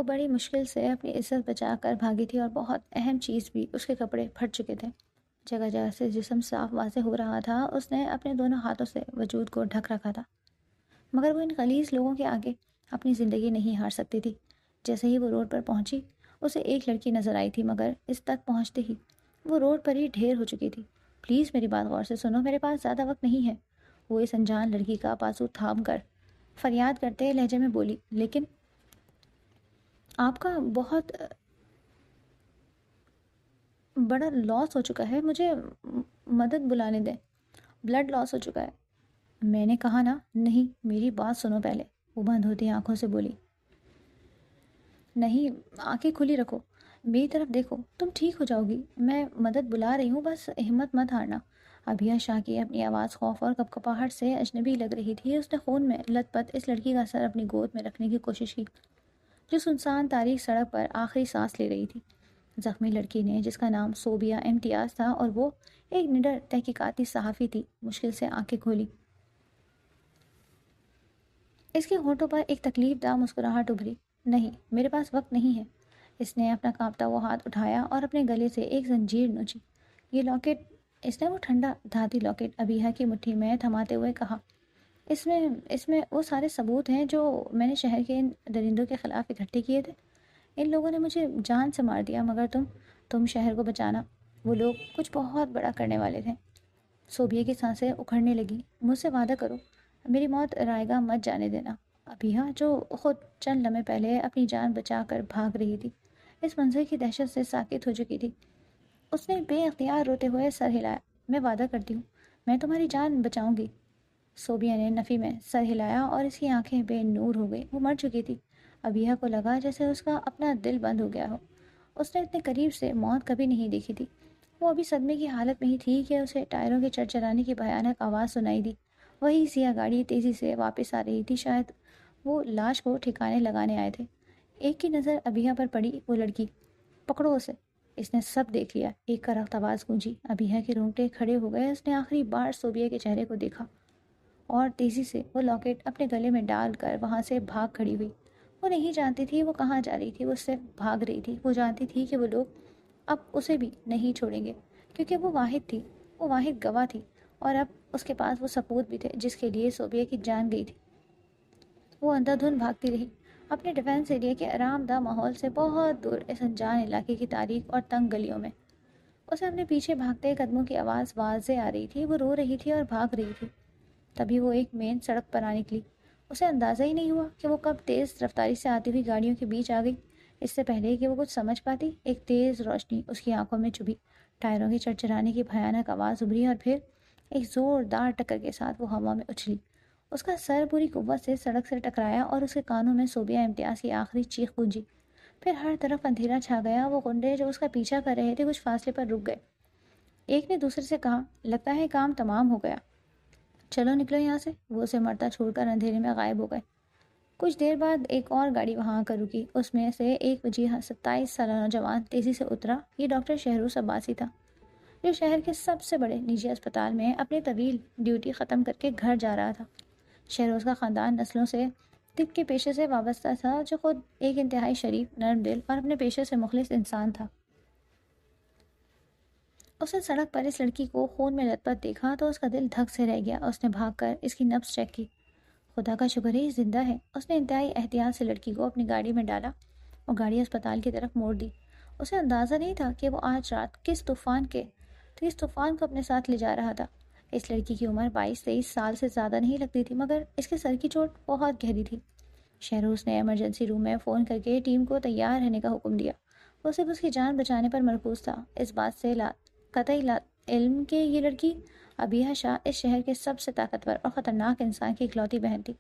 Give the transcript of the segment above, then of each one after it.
وہ بڑی مشکل سے اپنی عزت بچا کر بھاگی تھی اور بہت اہم چیز بھی، اس کے کپڑے پھٹ چکے تھے، جگہ جگہ سے جسم صاف واضح ہو رہا تھا۔ اس نے اپنے دونوں ہاتھوں سے وجود کو ڈھک رکھا تھا، مگر وہ ان غلیظ لوگوں کے آگے اپنی زندگی نہیں ہار سکتی تھی۔ جیسے ہی وہ روڈ پر پہنچی، اسے ایک لڑکی نظر آئی تھی، مگر اس تک پہنچتے ہی وہ روڈ پر ہی ڈھیر ہو چکی تھی۔ پلیز میری بات غور سے سنو، میرے پاس زیادہ وقت نہیں ہے، وہ اس انجان لڑکی کا بازو تھام کر فریاد کرتے لہجے میں بولی۔ لیکن آپ کا بہت بڑا لاس ہو چکا ہے، مجھے مدد بلانے دیں، بلڈ لاس ہو چکا ہے۔ میں نے کہا نا نہیں، میری بات سنو پہلے، وہ بند ہوتی آنکھوں سے بولی۔ نہیں، آنکھیں کھلی رکھو، میری طرف دیکھو، تم ٹھیک ہو جاؤ گی، میں مدد بلا رہی ہوں، بس ہمت مت ہارنا۔ ابھیا شاہ کی اپنی آواز خوف اور کپکپاہٹ سے اجنبی لگ رہی تھی۔ اس نے خون میں لت پت اس لڑکی کا سر اپنی گود میں رکھنے کی کوشش کی، جو سنسان تاریخ سڑک پر آخری سانس لے رہی تھی۔ زخمی لڑکی نے، جس کا نام صوبیہ امتیاز تھا اور وہ ایک نڈر تحقیقاتی صحافی تھی، مشکل سے آنکھیں کھولی۔ اس کے ہونٹوں پر ایک تکلیف دہ مسکراہٹ ابھری۔ نہیں، میرے پاس وقت نہیں ہے۔ اس نے اپنا کانپتا ہوا ہاتھ اٹھایا اور اپنے گلے سے ایک زنجیر نوچی۔ یہ لاکٹ، اس نے وہ ٹھنڈا دھاتی لاکٹ ابیہا کی مٹھی میں تھماتے ہوئے کہا، اس میں وہ سارے ثبوت ہیں جو میں نے شہر کے ان درندوں کے خلاف اکٹھے کیے تھے۔ ان لوگوں نے مجھے جان سے مار دیا، مگر تم شہر کو بچانا، وہ لوگ کچھ بہت بڑا کرنے والے تھے۔ صوبیہ کی سانسیں اکھڑنے لگی۔ مجھ سے وعدہ کرو، میری موت رائے گاہ مت جانے دینا۔ ابیہا، جو خود چند لمحے پہلے اپنی جان بچا کر بھاگ رہی تھی، اس منظر کی دہشت سے ساکت ہو چکی تھی۔ اس نے بے اختیار روتے ہوئے سر ہلایا۔ میں وعدہ کرتی ہوں، میں تمہاری جان بچاؤں گی۔ صوبیہ نے نفی میں سر ہلایا اور اس کی آنکھیں بے نور ہو گئی۔ وہ مر چکی تھی۔ ابیہا کو لگا جیسے اس کا اپنا دل بند ہو گیا ہو۔ اس نے اتنے قریب سے موت کبھی نہیں دیکھی تھی۔ وہ ابھی صدمے کی حالت میں ہی تھی کہ اسے ٹائروں کے چرچرانے کی بھیانک آواز سنائی دی۔ وہی سیاہ گاڑی تیزی سے واپس آ رہی تھی، شاید وہ لاش کو ٹھکانے لگانے آئے تھے۔ ایک کی نظر ابیہا پر پڑی، وہ لڑکی۔ پکڑو اسے، اس نے سب دیکھ لیا، ایک کا رخت آواز گونجی۔ ابیہا کے رونگٹے کھڑے ہو گئے۔ اس نے آخری بار صوبیہ کے چہرے کو دیکھا اور تیزی سے وہ لاکٹ اپنے گلے میں ڈال کر وہاں سے بھاگ کھڑی ہوئی۔ وہ نہیں جانتی تھی وہ کہاں جا رہی تھی، وہ صرف بھاگ رہی تھی۔ وہ جانتی تھی کہ وہ لوگ اب اسے بھی نہیں چھوڑیں گے، کیونکہ وہ واحد تھی، وہ واحد گواہ تھی، اور اب اس کے پاس وہ ثبوت بھی تھے جس کے لیے صوبیہ کی جان گئی تھی۔ وہ اندھا دھند بھاگتی رہی، اپنے ڈیفنس ایریا کے آرام دہ ماحول سے بہت دور، اس انجان علاقے کی تاریک اور تنگ گلیوں میں۔ اسے اپنے پیچھے بھاگتے قدموں کی آواز واضح آ رہی تھی۔ وہ رو رہی تھی اور بھاگ رہی تھی۔ تبھی وہ ایک مین سڑک پر آ نکلی۔ اسے اندازہ ہی نہیں ہوا کہ وہ کب تیز رفتاری سے آتی ہوئی گاڑیوں کے بیچ آ گئی۔ اس سے پہلے کہ وہ کچھ سمجھ پاتی، ایک تیز روشنی اس کی آنکھوں میں چبھی، ٹائروں کے چرچرانے کی بھیانک آواز ابھری اور پھر ایک زوردار ٹکر کے ساتھ وہ ہوا میں اچھلی۔ اس کا سر پوری قوت سے سڑک سے ٹکرایا اور اس کے کانوں میں صوبیہ امتیاز کی آخری چیخ گونجی۔ پھر ہر طرف اندھیرا چھا گیا۔ وہ غنڈے جو اس کا پیچھا کر رہے تھے کچھ فاصلے پر رک گئے۔ ایک نے دوسرے سے کہا، لگتا ہے کام تمام ہو گیا، چلو نکلو یہاں سے۔ وہ اسے مرتا چھوڑ کر اندھیرے میں غائب ہو گئے۔ کچھ دیر بعد ایک اور گاڑی وہاں آ کر رکی۔ اس میں سے ایک وجیہہ 27 سالہ نوجوان تیزی سے اترا۔ یہ ڈاکٹر شہروز عباسی تھا، جو شہر کے سب سے بڑے نجی اسپتال میں اپنی طویل ڈیوٹی ختم کر کے گھر جا رہا تھا۔ شہروز کا خاندان نسلوں سے طب کے پیشے سے وابستہ تھا، جو خود ایک انتہائی شریف، نرم دل اور اپنے پیشے سے مخلص انسان تھا۔ اس نے سڑک پر اس لڑکی کو خون میں لت پت دیکھا تو اس کا دل دھک سے رہ گیا۔ اس نے بھاگ کر اس کی نبض چیک کی۔ خدا کا شکر ہے یہ زندہ ہے۔ اس نے انتہائی احتیاط سے لڑکی کو اپنی گاڑی میں ڈالا اور گاڑی اسپتال کی طرف موڑ دی۔ اسے اندازہ نہیں تھا کہ وہ آج رات کس طوفان کو اپنے ساتھ لے جا رہا تھا۔ اس لڑکی کی عمر 22-23 سال سے زیادہ نہیں لگتی تھی، مگر اس کے سر کی چوٹ بہت گہری تھی۔ شہروز نے ایمرجنسی روم میں فون کر کے ٹیم کو تیار رہنے کا حکم دیا۔ وہ صرف اس کی جان بچانے پر مرکوز تھا، اس بات سے قطعی علم کہ یہ لڑکی ابیہا شاہ اس شہر کے سب سے طاقتور اور خطرناک انسان کی اکلوتی بہن تھی۔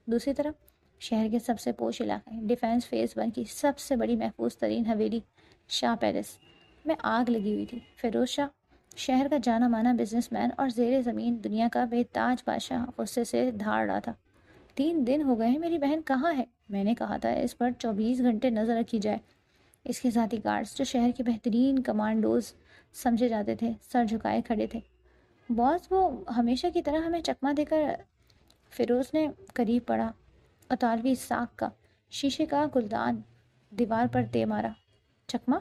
دوسری طرف شہر کے سب سے پوش علاقے، ڈیفنس فیز 1 کی سب سے بڑی محفوظ ترین حویلی شاہ پیلس میں آگ لگی ہوئی تھی۔ فیروز شاہ، شہر کا جانا مانا بزنس مین اور زیر زمین دنیا کا بے تاج بادشاہ، غصے سے دھاڑ رہا تھا۔ 3 دن ہو گئے ہیں، میری بہن کہاں ہے؟ میں نے کہا تھا اس پر 24 گھنٹے نظر رکھی جائے۔ اس کے ذاتی گارڈز، جو شہر کے بہترین کمانڈوز سمجھے جاتے تھے، سر جھکائے کھڑے تھے۔ باس، وہ ہمیشہ کی طرح ہمیں چکمہ دے کر۔ فیروز نے قریب پڑا۔ اطالوی ساکھ کا شیشے کا گلدان دیوار پر دے مارا۔ چکما؟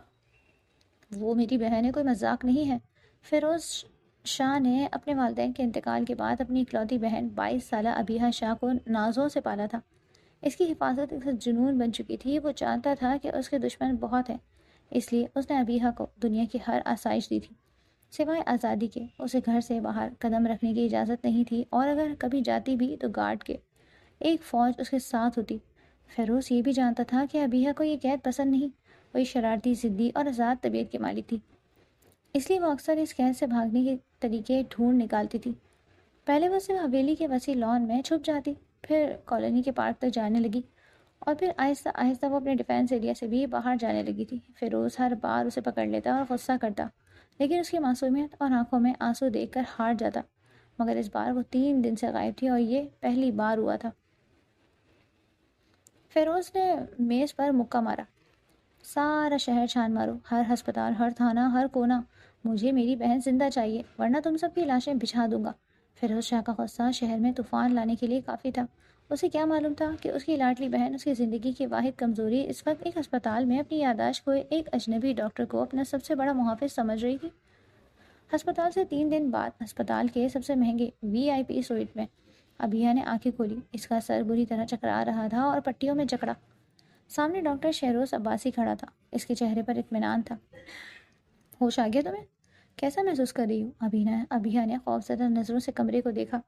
وہ میری بہن ہے، کوئی مذاق نہیں ہے۔ فیروز شاہ نے اپنے والدین کے انتقال کے بعد اپنی اکلوتی بہن 22 سالہ ابیہا شاہ کو نازوں سے پالا تھا۔ اس کی حفاظت ایک جنون بن چکی تھی۔ وہ جانتا تھا کہ اس کے دشمن بہت ہیں، اس لیے اس نے ابیہا کو دنیا کی ہر آسائش دی تھی سوائے آزادی کے۔ اسے گھر سے باہر قدم رکھنے کی اجازت نہیں تھی، اور اگر کبھی جاتی بھی تو گارڈ کے ایک فوج اس کے ساتھ ہوتی۔ فیروز یہ بھی جانتا تھا کہ ابیہا کو یہ قید پسند نہیں، وہ ایک شرارتی، ضدی اور آزاد طبیعت کی مالک تھی، اس لیے وہ اکثر اس قید سے بھاگنے کے طریقے ڈھونڈ نکالتی تھی۔ پہلے وہ صرف حویلی کے وسیع لان میں چھپ جاتی، پھر کالونی کے پارک تک جانے لگی، اور پھر آہستہ آہستہ وہ اپنے ڈیفینس ایریا سے بھی باہر جانے لگی تھی۔ فیروز ہر بار اسے پکڑ لیتا اور غصہ کرتا، لیکن اس کی معصومیت اور آنکھوں میں آنسو دیکھ کر ہار جاتا۔ مگر اس بار وہ 3 دن سے غائب تھی، اور یہ پہلی بار ہوا تھا۔ فیروز نے میز پر مکہ مارا۔ سارا شہر چھان مارو، ہر ہسپتال، ہر تھانہ، ہر کونا۔ مجھے میری بہن زندہ چاہیے، ورنہ تم سب کی لاشیں بچھا دوں گا۔ فیروز شاہ کا غصہ شہر میں طوفان لانے کے لیے کافی تھا۔ اسے کیا معلوم تھا کہ اس کی لاڈلی بہن اس کی زندگی کی واحد کمزوری اس وقت ایک ہسپتال میں اپنی یادداشت کو ایک اجنبی ڈاکٹر کو اپنا سب سے بڑا محافظ سمجھ رہی تھی۔ ہسپتال سے 3 دن بعد ہسپتال کے سب سے مہنگے VIP سوئٹ میں ابیہا نے آنکھیں کھولی۔ اس کا سر بری طرح چکرا رہا تھا اور پٹیوں میں جکڑا۔ سامنے ڈاکٹر شہروز عباسی کھڑا تھا۔ اس کے چہرے پر اطمینان تھا۔ ہوش آ گیا تمہیں؟ کیسا محسوس کر رہی ہو؟ ابیہا نے خوفزدہ نظروں سے کمرے کو دیکھا۔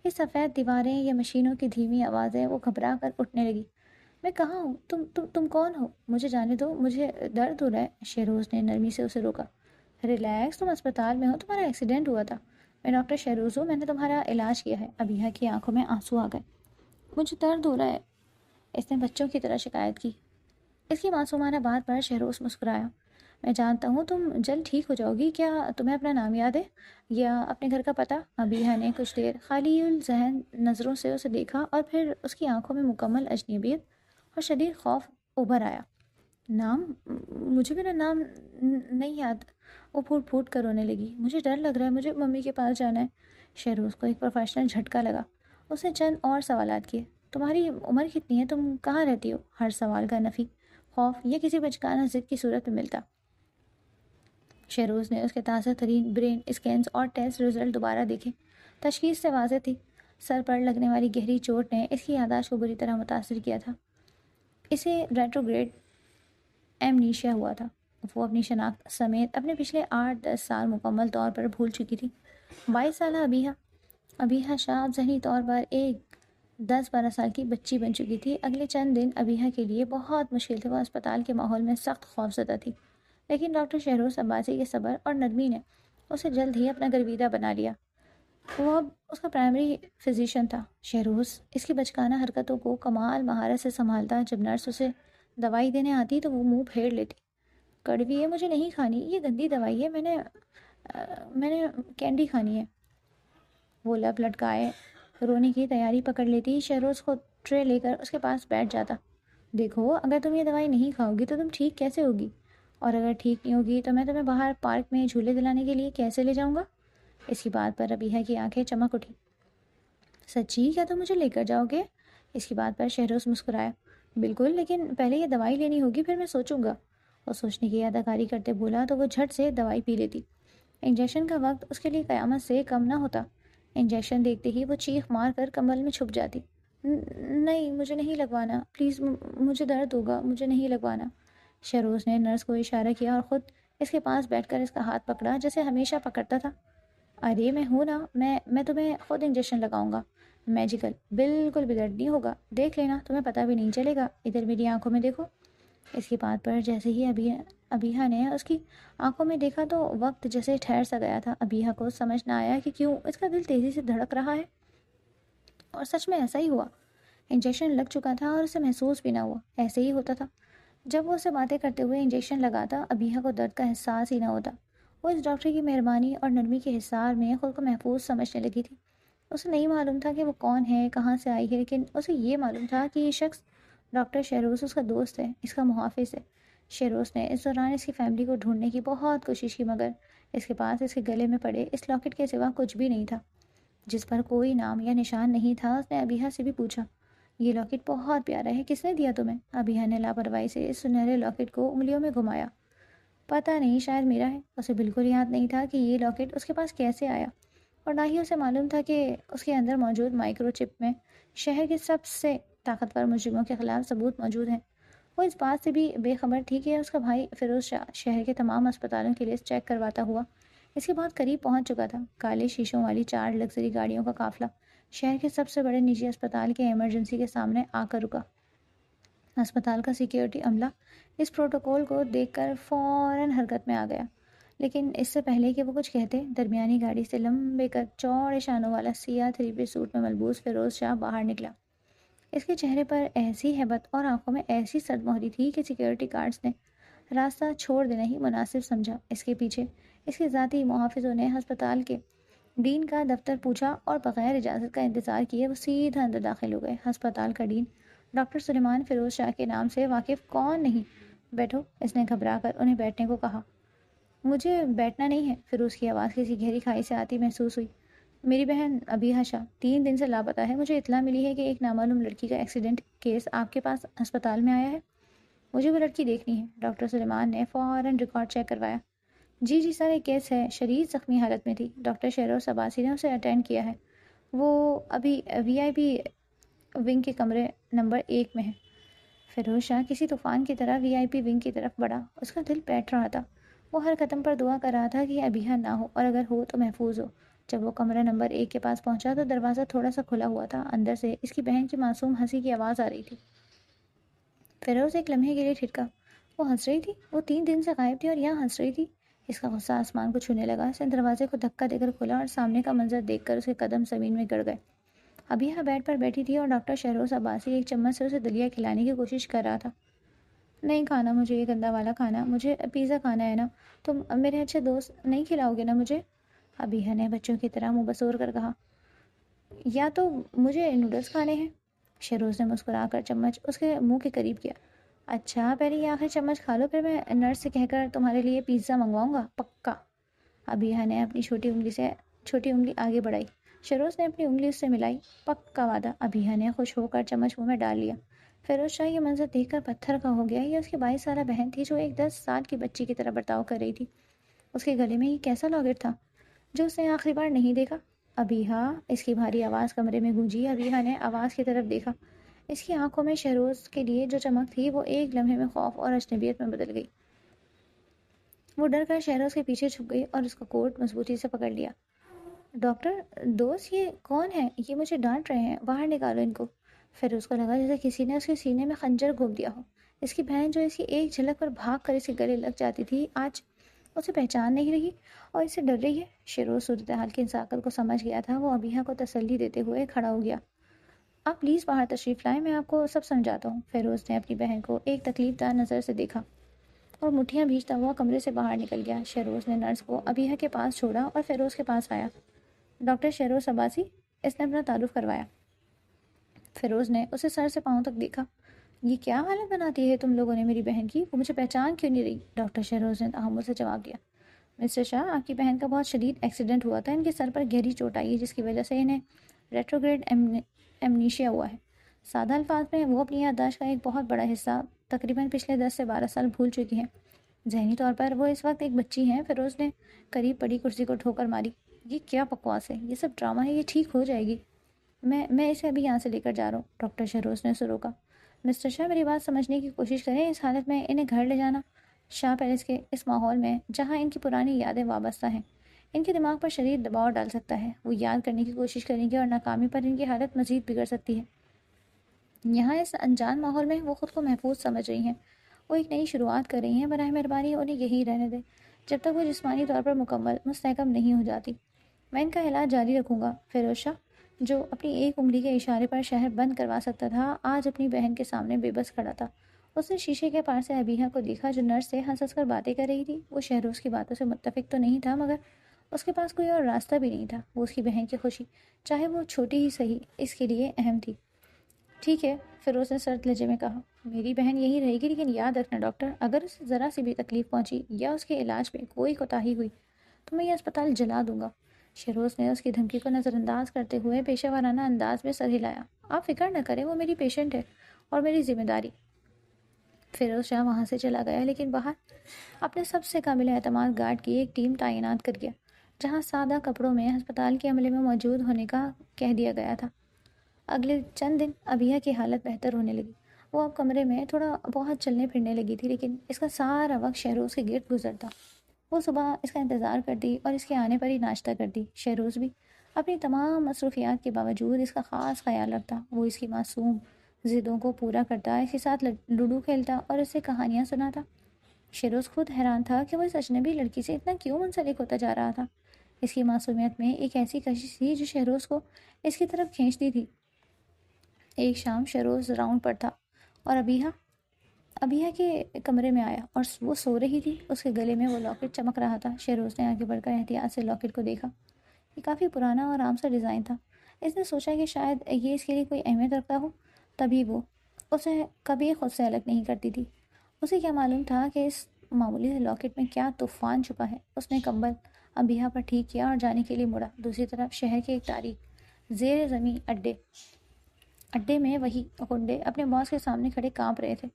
یہ سفید دیواریں، یہ مشینوں کی دھیمی آوازیں۔ وہ گھبرا کر اٹھنے لگی۔ میں کہاں ہوں؟ تم کون ہو؟ مجھے جانے دو، مجھے درد ہو رہا ہے۔ شہروز نے نرمی سے اسے روکا۔ ریلیکس، تم اسپتال میں ہو، تمہارا ایکسیڈنٹ ہوا تھا۔ میں ڈاکٹر شہروز ہوں، میں نے تمہارا علاج کیا ہے۔ ابیہا کی آنکھوں میں آنسو آ گئے۔ مجھے درد ہو رہا ہے، اس نے بچوں کی طرح شکایت کی۔ اس کی معصومانہ بات پر شہروز مسکرایا۔ میں جانتا ہوں تم جلد ٹھیک ہو جاؤ گی۔ کیا تمہیں اپنا نام یاد ہے یا اپنے گھر کا پتہ؟ ابیہا نے کچھ دیر خالی الذہن نظروں سے اسے دیکھا، اور پھر اس کی آنکھوں میں مکمل اجنبیت اور شدید خوف ابھر آیا۔ نام؟ مجھے میرا نام نہیں یاد۔ وہ پھوٹ پھوٹ کر رونے لگی۔ مجھے ڈر لگ رہا ہے، مجھے ممی کے پاس جانا ہے۔ شہروز کو ایک پروفیشنل جھٹکا لگا۔ اس نے چند اور سوالات کیے۔ تمہاری عمر کتنی ہے؟ تم کہاں رہتی ہو؟ ہر سوال کا نفی، خوف یا کسی بچکانہ ضد کی صورت میں ملتا۔ شہروز نے اس کے تازہ ترین برین اسکینز اور ٹیسٹ رزلٹ دوبارہ دیکھے۔ تشخیص سے واضح تھی، سر پر لگنے والی گہری چوٹ نے اس کی یادداشت کو بری طرح متاثر کیا تھا۔ اسے ریٹروگریڈ ایمنیشیا ہوا تھا۔ وہ اپنی شناخت سمیت اپنے پچھلے 8-10 سال مکمل طور پر بھول چکی تھی۔ 22 سالہ ابیہا شاہ اب ذہنی طور پر ایک 10-12 سال کی بچی بن چکی تھی۔ اگلے چند دن ابیہا کے لیے بہت مشکل تھے۔ وہ اسپتال کے ماحول میں سخت خوفزدہ تھی، لیکن ڈاکٹر شہروز عباسی کے صبر اور نرمی نے اسے جلد ہی اپنا گرویدہ بنا لیا۔ وہ اب اس کا پرائمری فزیشین تھا۔ شہروز اس کی بچکانہ حرکتوں کو کمال مہارت سے سنبھالتا۔ جب نرس اسے دوائی دینے آتی تو وہ منہ پھیر لیتی۔ کڑوی ہے، مجھے نہیں کھانی، یہ گندی دوائی ہے، میں نے کینڈی کھانی ہے۔ وہ لب لٹکائے رونے کی تیاری پکڑ لیتی۔ شہروز کو ٹرے لے کر اس کے پاس بیٹھ جاتا۔ دیکھو، اگر تم یہ دوائی نہیں کھاؤ گی تو تم ٹھیک کیسے ہوگی؟ اور اگر ٹھیک نہیں ہوگی تو میں تمہیں باہر پارک میں جھولے دلانے کے لیے کیسے لے جاؤں گا؟ اس کی بات پر ابیہا کی آنکھیں چمک اٹھی۔ سچی؟ کیا تم مجھے لے کر جاؤ گے؟ اس کی بات پر شہروز مسکرایا۔ بالکل، لیکن پہلے یہ دوائی لینی ہوگی، پھر میں سوچوں گا۔ وہ سوچنے کی اداکاری کرتے بولا تو وہ جھٹ سے دوائی پی لیتی۔ انجیکشن کا وقت اس کے لیے قیامت سے کم نہ ہوتا۔ انجیکشن دیکھتے ہی وہ چیخ مار کر کمبل میں چھپ جاتی۔ نہیں، مجھے نہیں لگوانا، پلیز، مجھے درد ہوگا، مجھے نہیں لگوانا۔ شہروز نے نرس کو اشارہ کیا اور خود اس کے پاس بیٹھ کر اس کا ہاتھ پکڑا جیسے ہمیشہ پکڑتا تھا۔ ارے میں ہوں نا، میں تمہیں خود انجیکشن لگاؤں گا، میجیکل، بالکل بھی درد نہیں ہوگا، دیکھ لینا، تمہیں پتہ بھی نہیں چلے گا۔ ادھر میری آنکھوں میں دیکھو۔ اس کی بات پر جیسے ہی ابیہا نے اس کی آنکھوں میں دیکھا تو وقت جیسے ٹھہر سا گیا تھا۔ ابیہا کو سمجھ نہ آیا کہ کیوں اس کا دل تیزی سے دھڑک رہا ہے، اور سچ میں ایسا ہی ہوا۔ انجیکشن لگ چکا تھا اور اسے محسوس بھی نہ ہوا۔ ایسے ہی ہوتا تھا جب وہ اسے باتیں کرتے ہوئے انجیکشن لگاتا، ابیہا کو درد کا احساس ہی نہ ہوتا۔ وہ اس ڈاکٹر کی مہربانی اور نرمی کے حصار میں خود کو محفوظ سمجھنے لگی تھی۔ اسے نہیں معلوم تھا کہ وہ کون ہے، کہاں سے آئی ہے، لیکن اسے یہ معلوم تھا کہ یہ شخص ڈاکٹر شہروز اس کا دوست ہے، اس کا محافظ ہے۔ شہروز نے اس دوران اس کی فیملی کو ڈھونڈنے کی بہت کوشش کی، مگر اس کے پاس اس کے گلے میں پڑے اس لاکٹ کے سوا کچھ بھی نہیں تھا، جس پر کوئی نام یا نشان نہیں تھا۔ اس نے ابیہا سے بھی پوچھا، یہ لاکٹ بہت پیارا ہے، کس نے دیا تمہیں؟ ابیہ نے لاپرواہی سے اس سنہرے لاکٹ کو انگلیوں میں گھمایا۔ پتہ نہیں، شاید میرا ہے۔ اسے بالکل یاد نہیں تھا کہ یہ لاکٹ اس کے پاس کیسے آیا، اور نہ ہی اسے معلوم تھا کہ اس کے اندر موجود مائکرو چپ میں شہر کے سب سے طاقتور مجرموں کے خلاف ثبوت موجود ہیں۔ وہ اس بات سے بھی بے خبر تھی کہ اس کا بھائی فیروز شاہ شہر کے تمام اسپتالوں کی لسٹ چیک کرواتا ہوا اس کے بہت قریب پہنچ چکا تھا۔ کالے شیشوں والی 4 لگژری گاڑیوں کا قافلہ شہر کے سب سے بڑے نجی اسپتال کے ایمرجنسی کے سامنے آ کر رکا۔ اسپتال کا سیکیورٹی عملہ اس پروٹوکول کو دیکھ کر فوراً حرکت میں آ گیا، لیکن اس سے پہلے کہ وہ کچھ کہتے، درمیانی گاڑی سے لمبے قد، چوڑے شانوں والا سیاہ 3 پیس سوٹ میں ملبوس فیروز شاہ باہر نکلا۔ اس کے چہرے پر ایسی ہیبت اور آنکھوں میں ایسی سرد مہری تھی کہ سیکیورٹی گارڈز نے راستہ چھوڑ دینا ہی مناسب سمجھا۔ اس کے پیچھے اس کے ذاتی محافظوں نے ہسپتال کے ڈین کا دفتر پوچھا اور بغیر اجازت کا انتظار کیے وہ سیدھا اندر داخل ہو گئے۔ ہسپتال کا ڈین ڈاکٹر سلیمان فیروز شاہ کے نام سے واقف کون نہیں؟ بیٹھو، اس نے گھبرا کر انہیں بیٹھنے کو کہا۔ مجھے بیٹھنا نہیں ہے، فیروز کی آواز کسی گہری کھائی سے آتی محسوس ہوئی۔ میری بہن ابیہ شاہ 3 دن سے لاپتہ ہے۔ مجھے اطلاع ملی ہے کہ ایک نامعلوم لڑکی کا ایکسیڈنٹ کیس آپ کے پاس ہسپتال میں آیا ہے۔ مجھے وہ لڑکی دیکھنی ہے۔ ڈاکٹر سلیمان نے فوراً ریکارڈ چیک کروایا۔ جی سر، ایک کیس ہے، شدید زخمی حالت میں تھی۔ ڈاکٹر شہروز عباسی نے اسے اٹینڈ کیا ہے۔ وہ ابھی VIP ونگ کے کمرے نمبر 1 میں ہے۔ فیروز شاہ کسی طوفان کی طرح VIP ونگ کی طرف بڑھا۔ اس کا دل بیٹھ رہا تھا۔ وہ ہر قدم پر دعا کر رہا تھا کہ ابیہ نہ ہو، اور اگر ہو تو محفوظ ہو۔ جب وہ کمرہ نمبر 1 کے پاس پہنچا تو دروازہ تھوڑا سا کھلا ہوا تھا۔ اندر سے اس کی بہن کی معصوم ہنسی کی آواز آ رہی تھی۔ فیروز ایک لمحے کے لیے ٹھٹکا۔ وہ ہنس رہی تھی؟ وہ 3 دن سے غائب تھی اور یہاں ہنس رہی تھی؟ اس کا غصہ آسمان کو چھونے لگا۔ اس نے دروازے کو دھکا دے کر کھولا اور سامنے کا منظر دیکھ کر اس کے قدم زمین میں گڑ گئے۔ ابیہ بیڈ پر بیٹھی تھی اور ڈاکٹر شہروز عباسی ایک چمچ سے اسے دلیا کھلانے کی کوشش کر رہا تھا۔ نہیں کھانا مجھے یہ گندا والا کھانا، مجھے پیزا کھانا ہے نا۔ تم میرے اچھے دوست نہیں کھلاؤ گے نا مجھے؟ ابیہ نے بچوں کی طرح منہ بسور کر کہا۔ یا تو مجھے نوڈلز کھانے ہیں۔ شہروز نے مسکرا کر چمچ اس کے منہ کے قریب کیا۔ اچھا، پہلے یہ آخری چمچ کھا لو، پھر میں نرس سے کہہ کر تمہارے لیے پیزا منگواؤں گا، پکا۔ ابیہ نے اپنی چھوٹی انگلی آگے بڑھائی۔ شہروز نے اپنی انگلی اس سے ملائی۔ پکا وعدہ۔ ابیہ نے خوش ہو کر چمچ منہ میں ڈال لیا۔ فیروز شاہ یہ منظر دیکھ کر پتھر کا ہو گیا۔ یہ اس کی 22 سالہ بہن تھی جو ایک 10 سال کی بچی کی طرح برتاؤ کر رہی تھی۔ اس کے گلے میں یہ کیسا لاکٹ تھا جو اس نے آخری بار نہیں دیکھا؟ ابیہ، اس کی بھاری آواز کمرے میں گونجی۔ ابیہ نے آواز کی طرف دیکھا۔ اس کی آنکھوں میں شہروز کے لیے جو چمک تھی وہ ایک لمحے میں خوف اور اجنبیت میں بدل گئی۔ وہ ڈر کر شہروز کے پیچھے چھپ گئی اور اس کا کوٹ مضبوطی سے پکڑ لیا۔ ڈاکٹر دوست، یہ کون ہے؟ یہ مجھے ڈانٹ رہے ہیں، باہر نکالو ان کو۔ فیروز کو لگا جیسے کسی نے اس کے سینے میں خنجر گھونپ دیا ہو۔ اس کی بہن جو اس کی ایک جھلک پر بھاگ کر اس کے گلے لگ جاتی تھی، آج اسے پہچان نہیں رہی اور اس سے ڈر رہی ہے۔ شہروز صورتحال کی نزاکت کو سمجھ گیا تھا۔ وہ ابیہ کو تسلی دیتے ہوئے کھڑا ہو گیا۔ آپ پلیز باہر تشریف لائیں، میں آپ کو سب سمجھاتا ہوں۔ فیروز نے اپنی بہن کو ایک تکلیف دہ نظر سے دیکھا اور مٹھیاں بھیجتا ہوا کمرے سے باہر نکل گیا۔ شہروز نے نرس کو ابیہ کے پاس چھوڑا اور فیروز کے پاس آیا۔ ڈاکٹر شہروز عباسی، اس نے اپنا تعارف کروایا۔ فیروز نے اسے سر سے پاؤں تک دیکھا۔ یہ کیا حالت بناتی ہے تم لوگوں نے میری بہن کی؟ وہ مجھے پہچان کیوں نہیں رہی؟ ڈاکٹر شہروز نے تحمل سے جواب دیا۔ مسٹر شاہ، آپ کی بہن کا بہت شدید ایکسیڈنٹ ہوا تھا۔ ان کے سر پر گہری چوٹ آئی ہے جس کی وجہ سے انہیں ریٹروگریڈ ایمنیشیا ہوا ہے۔ سادہ الفاظ میں وہ اپنی یادداشت کا ایک بہت بڑا حصہ تقریباً پچھلے 10 سے 12 سال بھول چکی ہیں۔ ذہنی طور پر وہ اس وقت ایک بچی ہیں۔ فیروز نے قریب پڑی کرسی کو ٹھوکر ماری۔ یہ کیا بکواس ہے؟ یہ سب ڈرامہ ہے، یہ ٹھیک ہو جائے گی۔ میں اسے ابھی یہاں سے لے کر جا رہا ہوں۔ ڈاکٹر شہروز نے اسے روکا۔ مسٹر شاہ، میری بات سمجھنے کی کوشش کریں۔ اس حالت میں انہیں گھر لے جانا شاہ پیلس کے اس ماحول میں جہاں ان کی پرانی یادیں وابستہ ہیں، ان کے دماغ پر شدید دباؤ ڈال سکتا ہے۔ وہ یاد کرنے کی کوشش کریں گے اور ناکامی پر ان کی حالت مزید بگڑ سکتی ہے۔ یہاں اس انجان ماحول میں وہ خود کو محفوظ سمجھ رہی ہیں۔ وہ ایک نئی شروعات کر رہی ہیں۔ براہ مہربانی انہیں یہی رہنے دیں جب تک وہ جسمانی طور پر مکمل مستحکم نہیں ہو جاتی۔ میں ان کا علاج جاری رکھوں گا۔ فیروز شاہ، جو اپنی ایک انگلی کے اشارے پر شہر بند کروا سکتا تھا، آج اپنی بہن کے سامنے بے بس کھڑا تھا۔ اس نے شیشے کے پار سے ابیہ کو دیکھا جو نرس سے ہنس ہنس کر باتیں کر رہی تھی۔ وہ شہروز کی باتوں سے متفق تو نہیں تھا، مگر اس کے پاس کوئی اور راستہ بھی نہیں تھا۔ وہ اس کی بہن کی خوشی، چاہے وہ چھوٹی ہی صحیح، اس کے لیے اہم تھی۔ ٹھیک ہے، فیروز نے سرد لہجے میں کہا، میری بہن یہی رہے گی، لیکن یاد رکھنا ڈاکٹر، اگر اسے ذرا سی بھی تکلیف پہنچی یا اس کے علاج میں کوئی کوتاہی ہوئی تو میں یہ اسپتال جلا دوں گا۔ شیروز نے اس کی دھمکی کو نظر انداز کرتے ہوئے پیشہ ورانہ انداز میں سر ہلایا۔ آپ فکر نہ کریں، وہ میری پیشنٹ ہے اور میری ذمہ داری۔ فیروز شاہ وہاں سے چلا گیا، لیکن باہر اپنے سب سے قابل اعتماد گارڈ کی ایک ٹیم تعینات کر گیا، جہاں سادہ کپڑوں میں ہسپتال کے عملے میں موجود ہونے کا کہہ دیا گیا تھا۔ اگلے چند دن ابیہ کی حالت بہتر ہونے لگی۔ وہ اب کمرے میں تھوڑا بہت چلنے پھرنے لگی تھی، لیکن اس کا سارا وقت شہروز کے گرد گزرتا۔ وہ صبح اس کا انتظار کرتی اور اس کے آنے پر ہی ناشتہ کرتی۔ شہروز بھی اپنی تمام مصروفیات کے باوجود اس کا خاص خیال رکھتا۔ وہ اس کی معصوم ضدوں کو پورا کرتا، اس کے ساتھ لوڈو کھیلتا اور اسے کہانیاں سناتا۔ شیروز خود حیران تھا کہ وہ اس اجنبی لڑکی سے اتنا کیوں منسلک ہوتا جا رہا تھا۔ اس کی معصومیت میں ایک ایسی کشش تھی جو شہروز کو اس کی طرف کھینچتی تھی۔ ایک شام شیروز راؤنڈ پر تھا اور ابیہ کے کمرے میں آیا اور وہ سو رہی تھی۔ اس کے گلے میں وہ لاکٹ چمک رہا تھا۔ شیروز نے آگے بڑھ کر احتیاط سے لاکٹ کو دیکھا۔ یہ کافی پرانا اور عام سا ڈیزائن تھا۔ اس نے سوچا کہ شاید یہ اس کے لیے کوئی اہمیت رکھتا ہو، تبھی وہ اسے کبھی خود سے الگ نہیں کرتی تھی۔ اسے کیا معلوم تھا کہ اس معمولی سے لاکٹ میں کیا طوفان چھپا ہے۔ اس نے کمبل ابیہ پر ٹھیک کیا اور جانے کے لیے مڑا۔ دوسری طرف شہر کے ایک تاریک زیر زمین اڈے میں وہی غنڈے اپنے باس کے سامنے کھڑے کانپ رہے تھے۔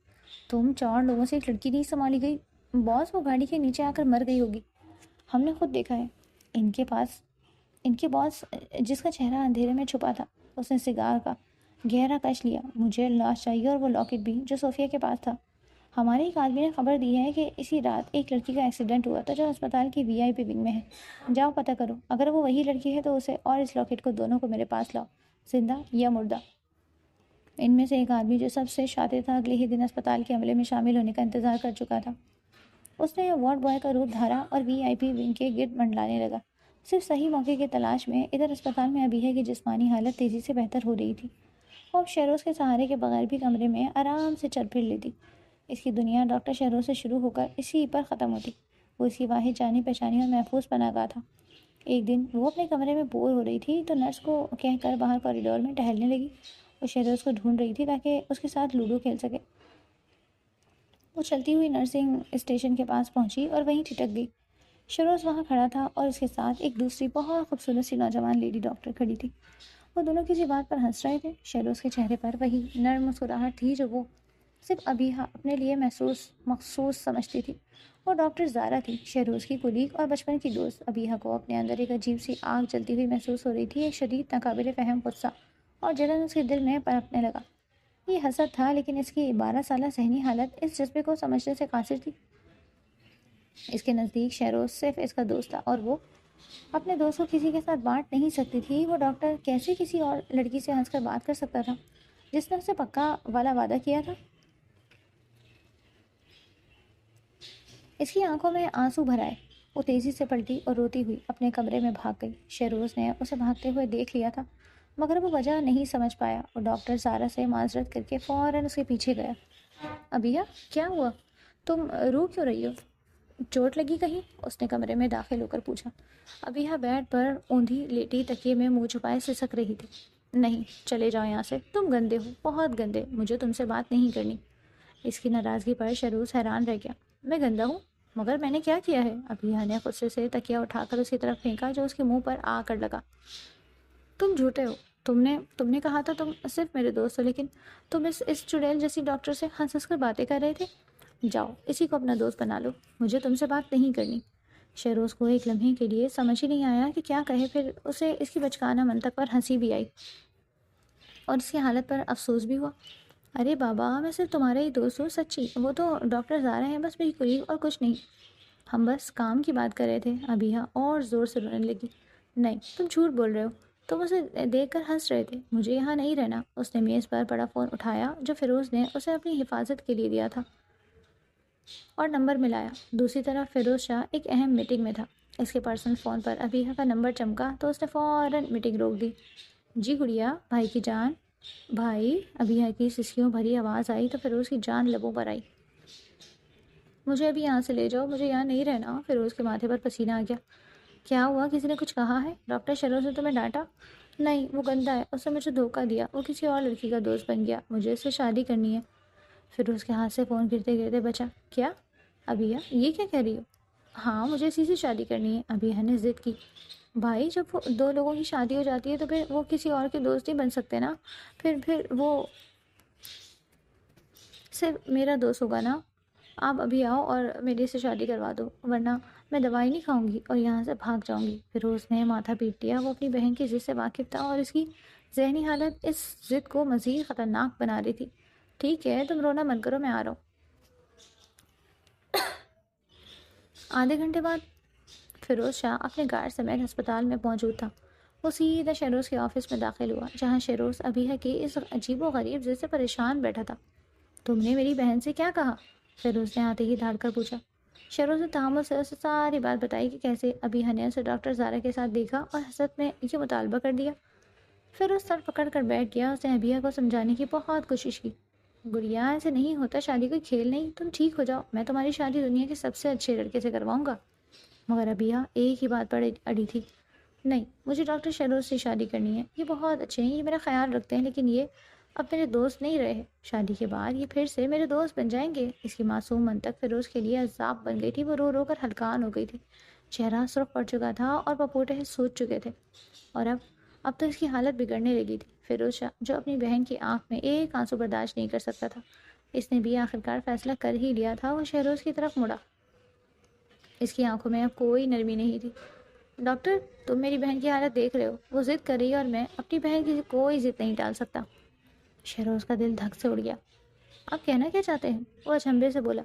تم 4 لوگوں سے ایک لڑکی نہیں سنبھالی گئی؟ باس، وہ گاڑی کے نیچے آ کر مر گئی ہوگی، ہم نے خود دیکھا ہے۔ ان کے باس، جس کا چہرہ اندھیرے میں چھپا تھا، اس نے سگار کا گہرا کش لیا۔ مجھے لاش چاہیے اور وہ لاکٹ بھی جو صوفیہ کے پاس تھا۔ ہمارے ایک آدمی نے خبر دی ہے کہ اسی رات ایک لڑکی کا ایکسیڈنٹ ہوا تھا جو ہسپتال کی VIP ونگ میں ہے۔ جاؤ پتہ کرو، اگر وہ وہی لڑکی ہے تو اسے اور اس لاکٹ کو دونوں کو میرے پاس لاؤ، زندہ یا مردہ۔ ان میں سے ایک آدمی جو سب سے شاطر تھا اگلے ہی دن اسپتال کے عملے میں شامل ہونے کا انتظار کر چکا تھا۔ اس نے وارڈ بوائے کا روپ دھارا اور VIP ونگ کے گرد منڈلانے لگا، صرف صحیح موقع کی تلاش میں۔ ادھر اسپتال میں ابیہ کی جسمانی حالت تیزی سے بہتر ہو رہی تھی۔ وہ اب شیروز کے سہارے کے بغیر بھی کمرے میں آرام سے چل پھر لیتی۔ اس کی دنیا ڈاکٹر شیروز سے شروع ہو کر اسی پر ختم ہوتی۔ وہ اس کی واحد جانی پہچانی اور محفوظ پناہ گاہ تھا۔ ایک دن وہ اپنے کمرے میں بور ہو رہی تھی تو نرس کو کہہ کر باہر کوریڈور میں ٹہلنے لگی۔ وہ شیروز کو ڈھونڈ رہی تھی تاکہ اس کے ساتھ لوڈو کھیل سکے۔ وہ چلتی ہوئی نرسنگ اسٹیشن کے پاس پہنچی اور وہیں ٹھٹک گئی۔ شیروز وہاں کھڑا تھا اور اس کے ساتھ ایک دوسری بہت خوبصورت سی نوجوان لیڈی ڈاکٹر کھڑی تھی۔ وہ دونوں کسی بات پر ہنس رہے تھے۔ شیروز کے چہرے پر وہی نرم مسکراہٹ تھی جو وہ صرف ابیہ اپنے لیے مخصوص سمجھتی تھی۔ وہ ڈاکٹر زارا تھی، شیروز کی کولیگ اور بچپن کی دوست۔ ابیہ کو اپنے اندر ایک عجیب سی آگ جلتی ہوئی محسوس ہو رہی تھی۔ ایک شدید ناقابل فہم غصہ اور جلن اس کے دل میں پنپنے لگا۔ یہ حسد تھا، لیکن اس کی 12 سالہ ذہنی حالت اس جذبے کو سمجھنے سے قاصر تھی۔ اس کے نزدیک شیروز صرف اس کا دوست تھا اور وہ اپنے دوست کو کسی کے ساتھ بانٹ نہیں سکتی تھی۔ وہ ڈاکٹر کیسے کسی اور لڑکی سے ہنس کر بات کر سکتا تھا جس نے اسے پکا والا وعدہ کیا تھا؟ اس کی آنکھوں میں آنسو بھر آئے۔ وہ تیزی سے پلٹی اور روتی ہوئی اپنے کمرے میں بھاگ گئی۔ شیروز نے اسے بھاگتے ہوئے دیکھ لیا تھا، مگر وہ وجہ نہیں سمجھ پایا۔ وہ ڈاکٹر زارا سے معذرت کر کے فوراً اس کے پیچھے گیا۔ ابیہ، کیا ہوا؟ تم رو کیوں رہی ہو؟ چوٹ لگی کہیں؟ اس نے کمرے میں داخل ہو کر پوچھا۔ ابیہ بیڈ پر اوندھی لیٹی تکیے میں منہ چھپائے سسک رہی تھی۔ نہیں، چلے جاؤ یہاں سے، تم گندے ہو، بہت گندے، مجھے تم سے بات نہیں کرنی۔ اس کی ناراضگی پر شیروز حیران رہ گیا۔ میں گندا ہوں؟ مگر میں نے کیا کیا ہے؟ ابیہ نے غصے سے تکیہ اٹھا کر اس کی طرف پھینکا جو اس کے منہ پر آ کر لگا۔ تم جھوٹے ہو، تم نے کہا تھا تم صرف میرے دوست ہو، لیکن تم اس چڑیل جیسی ڈاکٹر سے ہنس ہنس کر باتیں کر رہے تھے۔ جاؤ، اسی کو اپنا دوست بنا لو، مجھے تم سے بات نہیں کرنی۔ شیروز کو ایک لمحے کے لیے سمجھ ہی نہیں آیا کہ کیا کہے، پھر اسے اس کی بچکانہ منطق پر ہنسی بھی آئی اور اس کی حالت پر افسوس بھی ہوا۔ ارے بابا، میں صرف تمہارا ہی دوست ہوں، سچی، وہ تو ڈاکٹر زارا ہیں، بس میری کولیگ اور کچھ نہیں۔ ہم بس کام کی بات کر رہے تھے۔ ابیہ اور زور سے رونے لگی۔ نہیں، تم جھوٹ بول رہے ہو، تم اسے دیکھ کر ہنس رہے تھے، مجھے یہاں نہیں رہنا۔ اس نے میز پر بڑا فون اٹھایا جو فیروز نے اسے اپنی حفاظت کے لیے دیا تھا اور نمبر ملایا۔ دوسری طرف فیروز شاہ ایک اہم میٹنگ میں تھا۔ اس کے پرسنل فون پر ابیہ کا نمبر چمکا تو اس نے فوراً میٹنگ روک دی۔ جی گڑیا، بھائی کی جان، بھائی، ابیہ کی سسکیوں بھری آواز آئی تو فیروز کی جان لبوں پر آئی۔ مجھے ابھی یہاں سے لے جاؤ، مجھے یہاں نہیں رہنا۔ فیروز کے ماتھے پر پسینہ آ گیا۔ کیا ہوا؟ کسی نے کچھ کہا ہے؟ ڈاکٹر شیروز نے تمہیں ڈانٹا؟ نہیں، وہ گندا ہے، اس نے مجھے دھوکہ دیا، وہ کسی اور لڑکی کا دوست بن گیا، مجھے اس سے شادی کرنی ہے۔ فیروز کے ہاتھ سے فون گرتے گرتے بچا۔ کیا؟ ابیہ، یہ کیا کہہ رہی ہو؟ ہاں، مجھے اسی سے شادی کرنی ہے، ابیہ نے ضد کی۔ بھائی جب وہ دو لوگوں کی شادی ہو جاتی ہے تو پھر وہ کسی اور کے دوست نہیں بن سکتے نا، پھر وہ صرف میرا دوست ہوگا نا. آپ ابھی آؤ اور میری سے شادی کروا دو، ورنہ میں دوائی نہیں کھاؤں گی اور یہاں سے بھاگ جاؤں گی. فیروز نے ماتھا پیٹ لیا. وہ اپنی بہن کی ضد سے واقف تھا اور اس کی ذہنی حالت اس ضد کو مزید خطرناک بنا رہی تھی. ٹھیک ہے تم رونا مت کرو، میں آ رہا ہوں. آدھے گھنٹے بعد فیروز شاہ اپنے گارڈ سمیت ہسپتال میں موجود تھا. وہ سیدھا شہروز کے آفس میں داخل ہوا جہاں شہروز ابیہ کی اس عجیب و غریب ضد سے پریشان بیٹھا تھا. تم نے میری بہن سے کیا کہا؟ فیروز نے آتے ہی دھاڑ کر پوچھا. شہروز نے تحمل سے اسے ساری بات بتائی کہ کیسے ابیہ نے اسے ڈاکٹر زارا کے ساتھ دیکھا اور حسرت میں یہ مطالبہ کر دیا. فیروز سر پکڑ کر بیٹھ گیا. اس نے ابیہ کو سمجھانے کی بہت کوشش کی. گڑیا ایسے نہیں ہوتا، شادی کوئی کھیل نہیں، تم ٹھیک ہو جاؤ، میں تمہاری شادی دنیا کے سب سے اچھے لڑکے سے کرواؤں گا. مگر ابیہ ایک ہی بات پر اڑی تھی. نہیں، مجھے ڈاکٹر شہروز سے شادی کرنی ہے. یہ بہت اچھے ہیں، یہ میرا خیال رکھتے ہیں، لیکن یہ اب میرے دوست نہیں رہے. شادی کے بعد یہ پھر سے میرے دوست بن جائیں گے. اس کی معصوم منطق فیروز کے لیے عذاب بن گئی تھی. وہ رو رو کر ہلکان ہو گئی تھی. چہرہ سرخ پڑ چکا تھا اور پپوٹے سوج چکے تھے، اور اب تو اس کی حالت بگڑنے لگی تھی. فیروز شاہ جو اپنی بہن کی آنکھ میں ایک آنسو برداشت نہیں کر سکتا تھا، اس نے بھی آخرکار فیصلہ کر ہی لیا تھا. وہ شہروز کی طرف مڑا. اس کی آنکھوں میں اب کوئی نرمی نہیں تھی. ڈاکٹر، تم میری بہن کی حالت دیکھ رہے ہو، وہ ضد کر رہی ہے اور میں اپنی بہن کی کوئی ضد نہیں ٹال سکتا. شہروز کا دل دھک سے اڑ گیا. آپ کہنا کیا چاہتے ہیں؟ وہ اچنبھے سے بولا.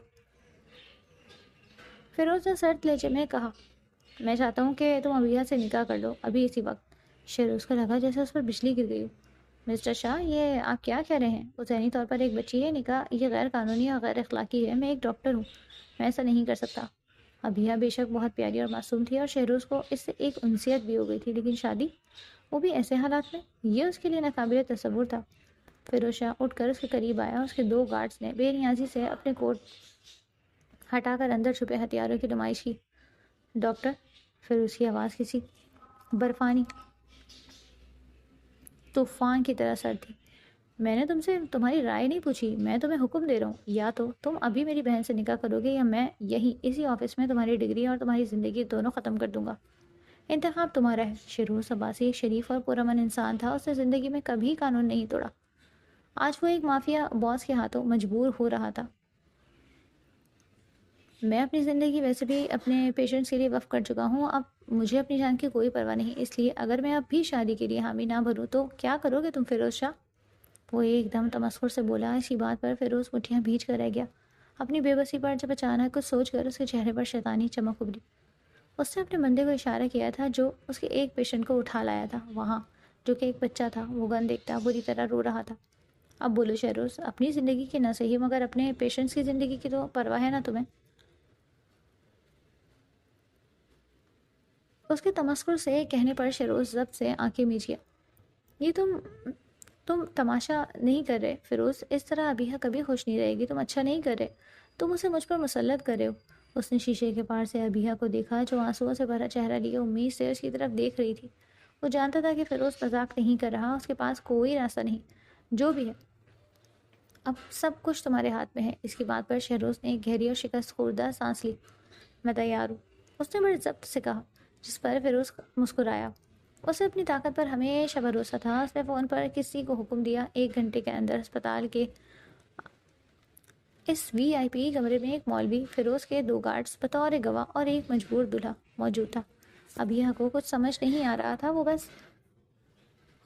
فیروز نے سرد لہجے میں کہا، میں چاہتا ہوں کہ تم ابیہ سے نکاح کر لو، ابھی اسی وقت. شہروز کو لگا جیسے اس پر بجلی گر گئی. مسٹر شاہ، یہ آپ کیا کہہ رہے ہیں؟ وہ ذہنی طور پر ایک بچی ہے. نکاح یہ غیر قانونی اور غیر اخلاقی ہے. میں ایک ڈاکٹر ہوں، میں ایسا نہیں کر سکتا. ابیہ بے شک بہت پیاری اور معصوم تھی اور شہروز کو اس سے ایک انسیت بھی ہو گئی تھی، لیکن شادی، وہ بھی ایسے حالات میں، یہ اس کے لیے ناقابل تصور تھا. فیروز شاہ اٹھ کر اس کے قریب آیا. اس کے دو گارڈز نے بے نیازی سے اپنے کوٹ ہٹا کر اندر چھپے ہتھیاروں کی نمائش کی. ڈاکٹر، فیروز کی آواز کسی برفانی طوفان کی طرح سر تھی. میں نے تم سے تمہاری رائے نہیں پوچھی، میں تمہیں حکم دے رہا ہوں. یا تو تم ابھی میری بہن سے نکاح کرو گے یا میں یہیں اسی آفس میں تمہاری ڈگری اور تمہاری زندگی دونوں ختم کر دوں گا. انتخاب تمہارا ہے. شہروز عباسی ایک شریف اور پرامن انسان تھا. اس نے زندگی میں کبھی قانون نہیں توڑا. آج وہ ایک مافیا باس کے ہاتھوں مجبور ہو رہا تھا. میں اپنی زندگی ویسے بھی اپنے پیشنٹس کے لیے وقف کر چکا ہوں. اب مجھے اپنی جان کی کوئی پرواہ نہیں. اس لیے اگر میں اب بھی شادی کے لیے حامی نہ بھروں تو کیا کرو گے تم فیروز شاہ؟ وہ ایک دم تمسخر سے بولا. اسی بات پر فیروز مٹھیاں بھیج کر رہ گیا. اپنی بے بسی پر جب اچانک کچھ سوچ کر اس کے چہرے پر شیطانی چمک ابھری. اس نے اپنے بندے کو اشارہ کیا تھا جو اس کے ایک پیشنٹ کو اٹھا لایا تھا وہاں، جو کہ ایک بچہ تھا. وہ گن دیکھتا بری طرح رو رہا تھا. اب بولو شہروز، اپنی زندگی کی نہ صحیح مگر اپنے پیشنٹس کی زندگی کی تو پرواہ ہے نا تمہیں؟ اس کے تمسخر سے کہنے پر شہروز ضبط سے آنکھیں میچ گیا. یہ تم تماشا نہیں کر رہے فیروز، اس طرح ابیہ کبھی خوش نہیں رہے گی. تم اچھا نہیں کر رہے، تم اسے مجھ پر مسلط کر رہے ہو. اس نے شیشے کے پار سے ابیہ کو دیکھا جو آنسوؤں سے بھرا چہرہ لیے امید سے اس کی طرف دیکھ رہی تھی. وہ جانتا تھا کہ فیروز مذاق نہیں کر رہا. اس کے پاس کوئی راستہ نہیں. جو بھی ہے، اب سب کچھ تمہارے ہاتھ میں ہے. اس کی بات پر شہروز نے ایک گہری اور شکست خوردہ سانس لی. میں تیار ہوں، اس نے بڑے ضبط سے کہا، جس پر فیروز مسکرایا. اسے اپنی طاقت پر ہمیشہ بھروسہ تھا. اس نے فون پر کسی کو حکم دیا. 1 گھنٹے کے اندر ہسپتال کے اس وی آئی پی کمرے میں ایک مولوی، فیروز کے 2 گارڈز بطور گواہ اور ایک مجبور دلہا موجود تھا. ابیہ کو کچھ سمجھ نہیں آ رہا تھا. وہ بس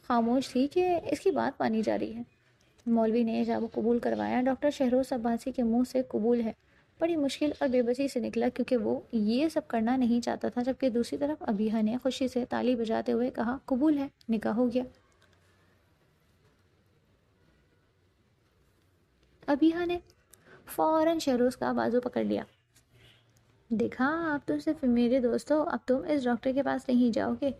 خاموش تھی کہ اس کی بات مانی جا رہی ہے. مولوی نے جب قبول کروایا. ڈاکٹر شہروز عباسی کے منہ سے قبول ہے بڑی مشکل اور بے بسی سے نکلا، کیونکہ وہ یہ سب کرنا نہیں چاہتا تھا. جبکہ دوسری طرف ابیہ نے خوشی سے تالی بجاتے ہوئے کہا، قبول ہے، نکاح ہو گیا. ابیہ نے فوراً شہروز کا بازو پکڑ لیا. دیکھا، آپ تو صرف میرے دوست ہو، اب تم اس ڈاکٹر کے پاس نہیں جاؤ گے.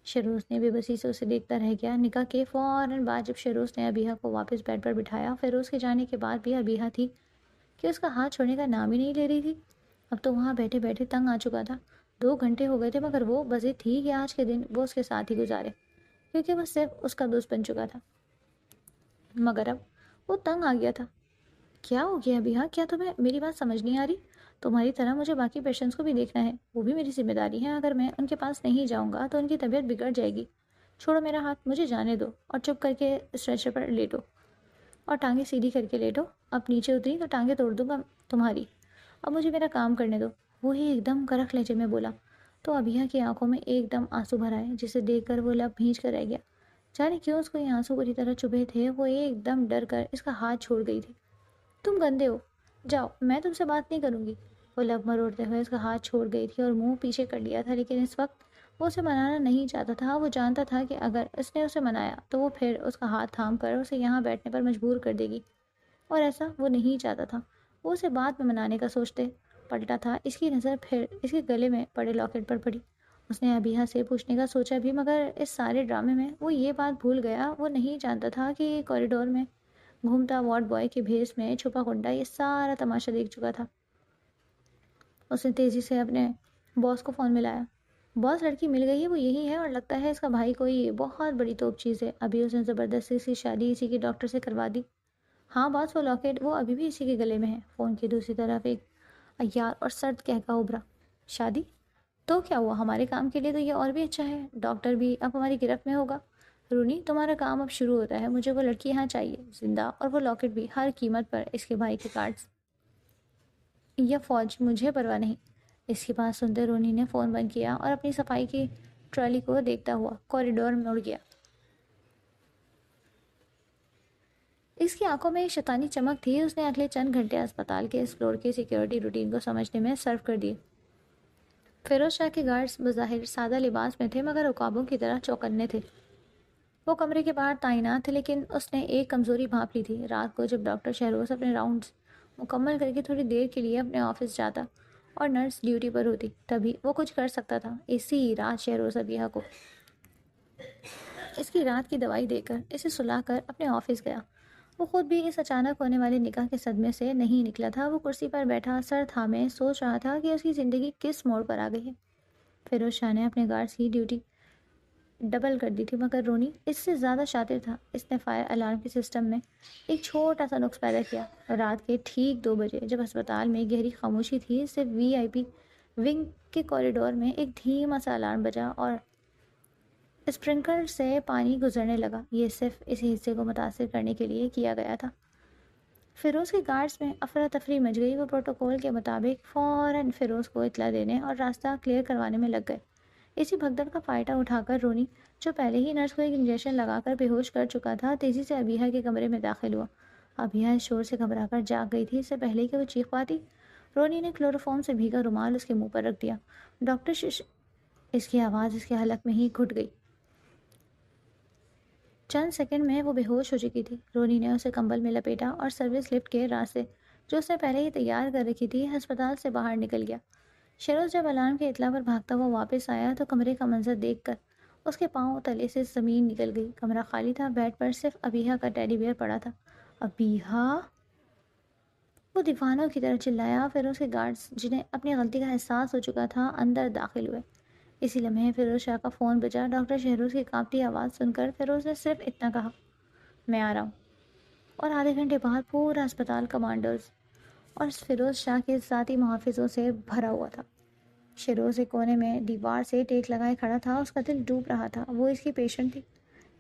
شہروز نے بے بسی سے اسے دیکھتا رہ گیا. نکاح کے فوراً بعد جب شہروز نے ابیہ کو واپس بیڈ پر بٹھایا، فیروز کے جانے کے بعد بھی ابیہ تھی کہ اس کا ہاتھ چھوڑنے کا نام ہی نہیں لے رہی تھی. اب تو وہاں بیٹھے بیٹھے تنگ آ چکا تھا. 2 گھنٹے ہو گئے تھے مگر وہ بضد تھی کہ آج کے دن وہ اس کے ساتھ ہی گزارے، کیونکہ وہ صرف اس کا دوست بن چکا تھا. مگر اب وہ تنگ آ گیا تھا. کیا ہو گیا ابھی؟ ہاں، کیا تمہیں میری بات سمجھ نہیں آ رہی؟ تمہاری طرح مجھے باقی پیشنٹس کو بھی دیکھنا ہے، وہ بھی میری ذمہ داری ہے۔ اگر میں ان کے پاس نہیں جاؤں گا تو ان کی طبیعت بگڑ جائے گی۔ چھوڑو میرا ہاتھ، مجھے جانے دو اور چپ کر کے اسٹریچر پر لیٹو اور ٹانگیں سیدھی کر کے لیٹو۔ اب نیچے اتری تو ٹانگیں توڑ دوں گا تمہاری۔ اب مجھے میرا کام کرنے دو، وہی ایک دم کرخ لہجے میں بولا۔ تو ابیہ کی آنکھوں میں ایک دم آنسو بھر آئے، جسے دیکھ کر وہ لب بھینچ کر رہ گیا۔ جانے کیوں اس کو یہ آنسو بری طرح چبھے تھے، وہ ایک دم ڈر کر اس کا ہاتھ چھوڑ گئی تھی۔ تم گندے ہو، جاؤ، میں تم سے بات نہیں کروں گی۔ وہ لب مروڑتے ہوئے اس کا ہاتھ چھوڑ گئی تھی اور منہ پیچھے کر لیا تھا، لیکن اس وقت وہ اسے منانا نہیں چاہتا تھا۔ وہ جانتا تھا کہ اگر اس نے اسے منایا تو وہ پھر اس کا ہاتھ تھام کر اسے یہاں بیٹھنے پر مجبور کر دے گی، اور ایسا وہ نہیں چاہتا تھا۔ وہ اسے بعد میں منانے کا سوچتے پلٹا تھا۔ اس کی نظر پھر اس کے گلے میں پڑے لاکٹ پر پڑی۔ اس نے ابیہ سے پوچھنے کا سوچا بھی، مگر اس سارے ڈرامے میں وہ یہ بات بھول گیا۔ وہ نہیں جانتا تھا کہ کوریڈور میں گھومتا وارڈ بوائے کے بھیس میں چھپا کنڈا یہ سارا تماشا دیکھ چکا تھا۔ اس نے تیزی سے اپنے باس کو فون ملایا۔ باس، لڑکی مل گئی ہے، وہ یہی ہے، اور لگتا ہے اس کا بھائی کوئی بہت بڑی توپ چیز ہے۔ ابھی اس نے زبردستی اس کی شادی اسی کے ڈاکٹر سے کروا دی۔ ہاں باس، وہ لاکٹ وہ ابھی بھی اسی کے گلے میں ہے۔ فون کی دوسری طرف ایک عیار اور سرد کہکا ابھرا۔ شادی؟ تو کیا ہوا، ہمارے کام کے لیے تو یہ اور بھی اچھا ہے، ڈاکٹر بھی اب ہماری گرفت میں ہوگا۔ رونی، تمہارا کام اب شروع ہوتا ہے، مجھے وہ لڑکی یہاں چاہیے، زندہ، اور وہ لاکٹ بھی، ہر قیمت پر۔ اس کے بھائی کے کارڈز یا فوج، مجھے پرواہ نہیں۔ اس کی بات سنتے رونی نے فون بند کیا اور اپنی صفائی کی ٹرالی کو دیکھتا ہوا کوریڈور میں مڑ گیا۔ اس کی آنکھوں میں ایک شیطانی چمک تھی۔ اس نے اگلے چند گھنٹے اسپتال کے اس فلور کے سیکیورٹی روٹین کو سمجھنے میں صرف کر دیے۔ فیروز شاہ کے گارڈز بظاہر سادہ لباس میں تھے، مگر عقابوں کی طرح چوکنے تھے۔ وہ کمرے کے باہر تعینات تھے، لیکن اس نے ایک کمزوری بھانپ لی تھی۔ رات کو جب ڈاکٹر شہروز اپنے راؤنڈز مکمل کر کے تھوڑی دیر کے لیے اپنے آفس جاتا اور نرس ڈیوٹی پر ہوتی، تبھی وہ کچھ کر سکتا تھا۔ اسی رات شہروز ابیہ کو اس کی رات کی دوائی دے کر اسے سلا کر اپنے آفس گیا۔ وہ خود بھی اس اچانک ہونے والے نکاح کے صدمے سے نہیں نکلا تھا۔ وہ کرسی پر بیٹھا سر تھامے سوچ رہا تھا کہ اس کی زندگی کس موڑ پر آ گئی ہے۔ فیروز شاہ نے اپنے گارڈز کی ڈیوٹی ڈبل کر دی تھی، مگر رونی اس سے زیادہ شاطر تھا۔ اس نے فائر الارم کے سسٹم میں ایک چھوٹا سا نقص پیدا کیا۔ رات کے ٹھیک 2 بجے جب اسپتال میں گہری خاموشی تھی، صرف وی آئی پی ونگ کے کوریڈور میں ایک دھیما سا الارم بجا اور اسپرنکلر سے پانی گزرنے لگا۔ یہ صرف اسی حصے کو متاثر کرنے کے لیے کیا گیا تھا۔ فیروز کے گارڈز میں افراتفری مچ گئی۔ وہ پروٹوکول کے مطابق فوراً فیروز کو اطلاع دینے اور راستہ کلیئر کروانے میں لگ گئے۔ اسی بھگدڑ کا فائدہ اٹھا کر رونی، جو پہلے ہی نرس کو ایک انجیکشن لگا کر بے ہوش کر چکا تھا، تیزی سے ابیہ کے کمرے میں داخل ہوا۔ ابیہ اس شور سے گھبرا کر جاگ گئی تھی۔ اس سے پہلے کہ وہ چیخ پاتی، رونی نے کلوروفارم سے بھیگا رومال اس کے منہ پر رکھ دیا۔ ڈاکٹر اس کی آواز اس کے حلق میں ہی گھٹ گئی۔ چند سیکنڈ میں وہ بے ہوش ہو چکی تھی۔ رونی نے اسے کمبل میں لپیٹا اور سروس لفٹ کے راستے جو اس نے پہلے ہی تیار کر رکھی تھی، ہسپتال سے باہر نکل گیا۔ شہروز جب الارم کی اطلاع پر بھاگتا ہوا واپس آیا تو کمرے کا منظر دیکھ کر اس کے پاؤں تلے سے زمین نکل گئی۔ کمرہ خالی تھا، بیڈ پر صرف ابیہ کا ٹیڈی بیئر پڑا تھا۔ ابیہ! وہ دیوانوں کی طرح چلایا۔ فیروز کے گارڈز، جنہیں اپنی غلطی کا احساس ہو چکا تھا، اندر داخل ہوئے۔ اسی لمحے فیروز شاہ کا فون بجا۔ ڈاکٹر شہروز کی کانپتی آواز سن کر فیروز نے صرف اتنا کہا، میں آ رہا ہوں۔ اور آدھے گھنٹے بعد پورا اسپتال کمانڈرز اور فیروز شاہ کے ذاتی محافظوں سے بھرا ہوا تھا۔ شہروز ایک کونے میں دیوار سے ٹیک لگائے کھڑا تھا۔ اس کا دل ڈوب رہا تھا۔ وہ اس کی پیشنٹ تھی،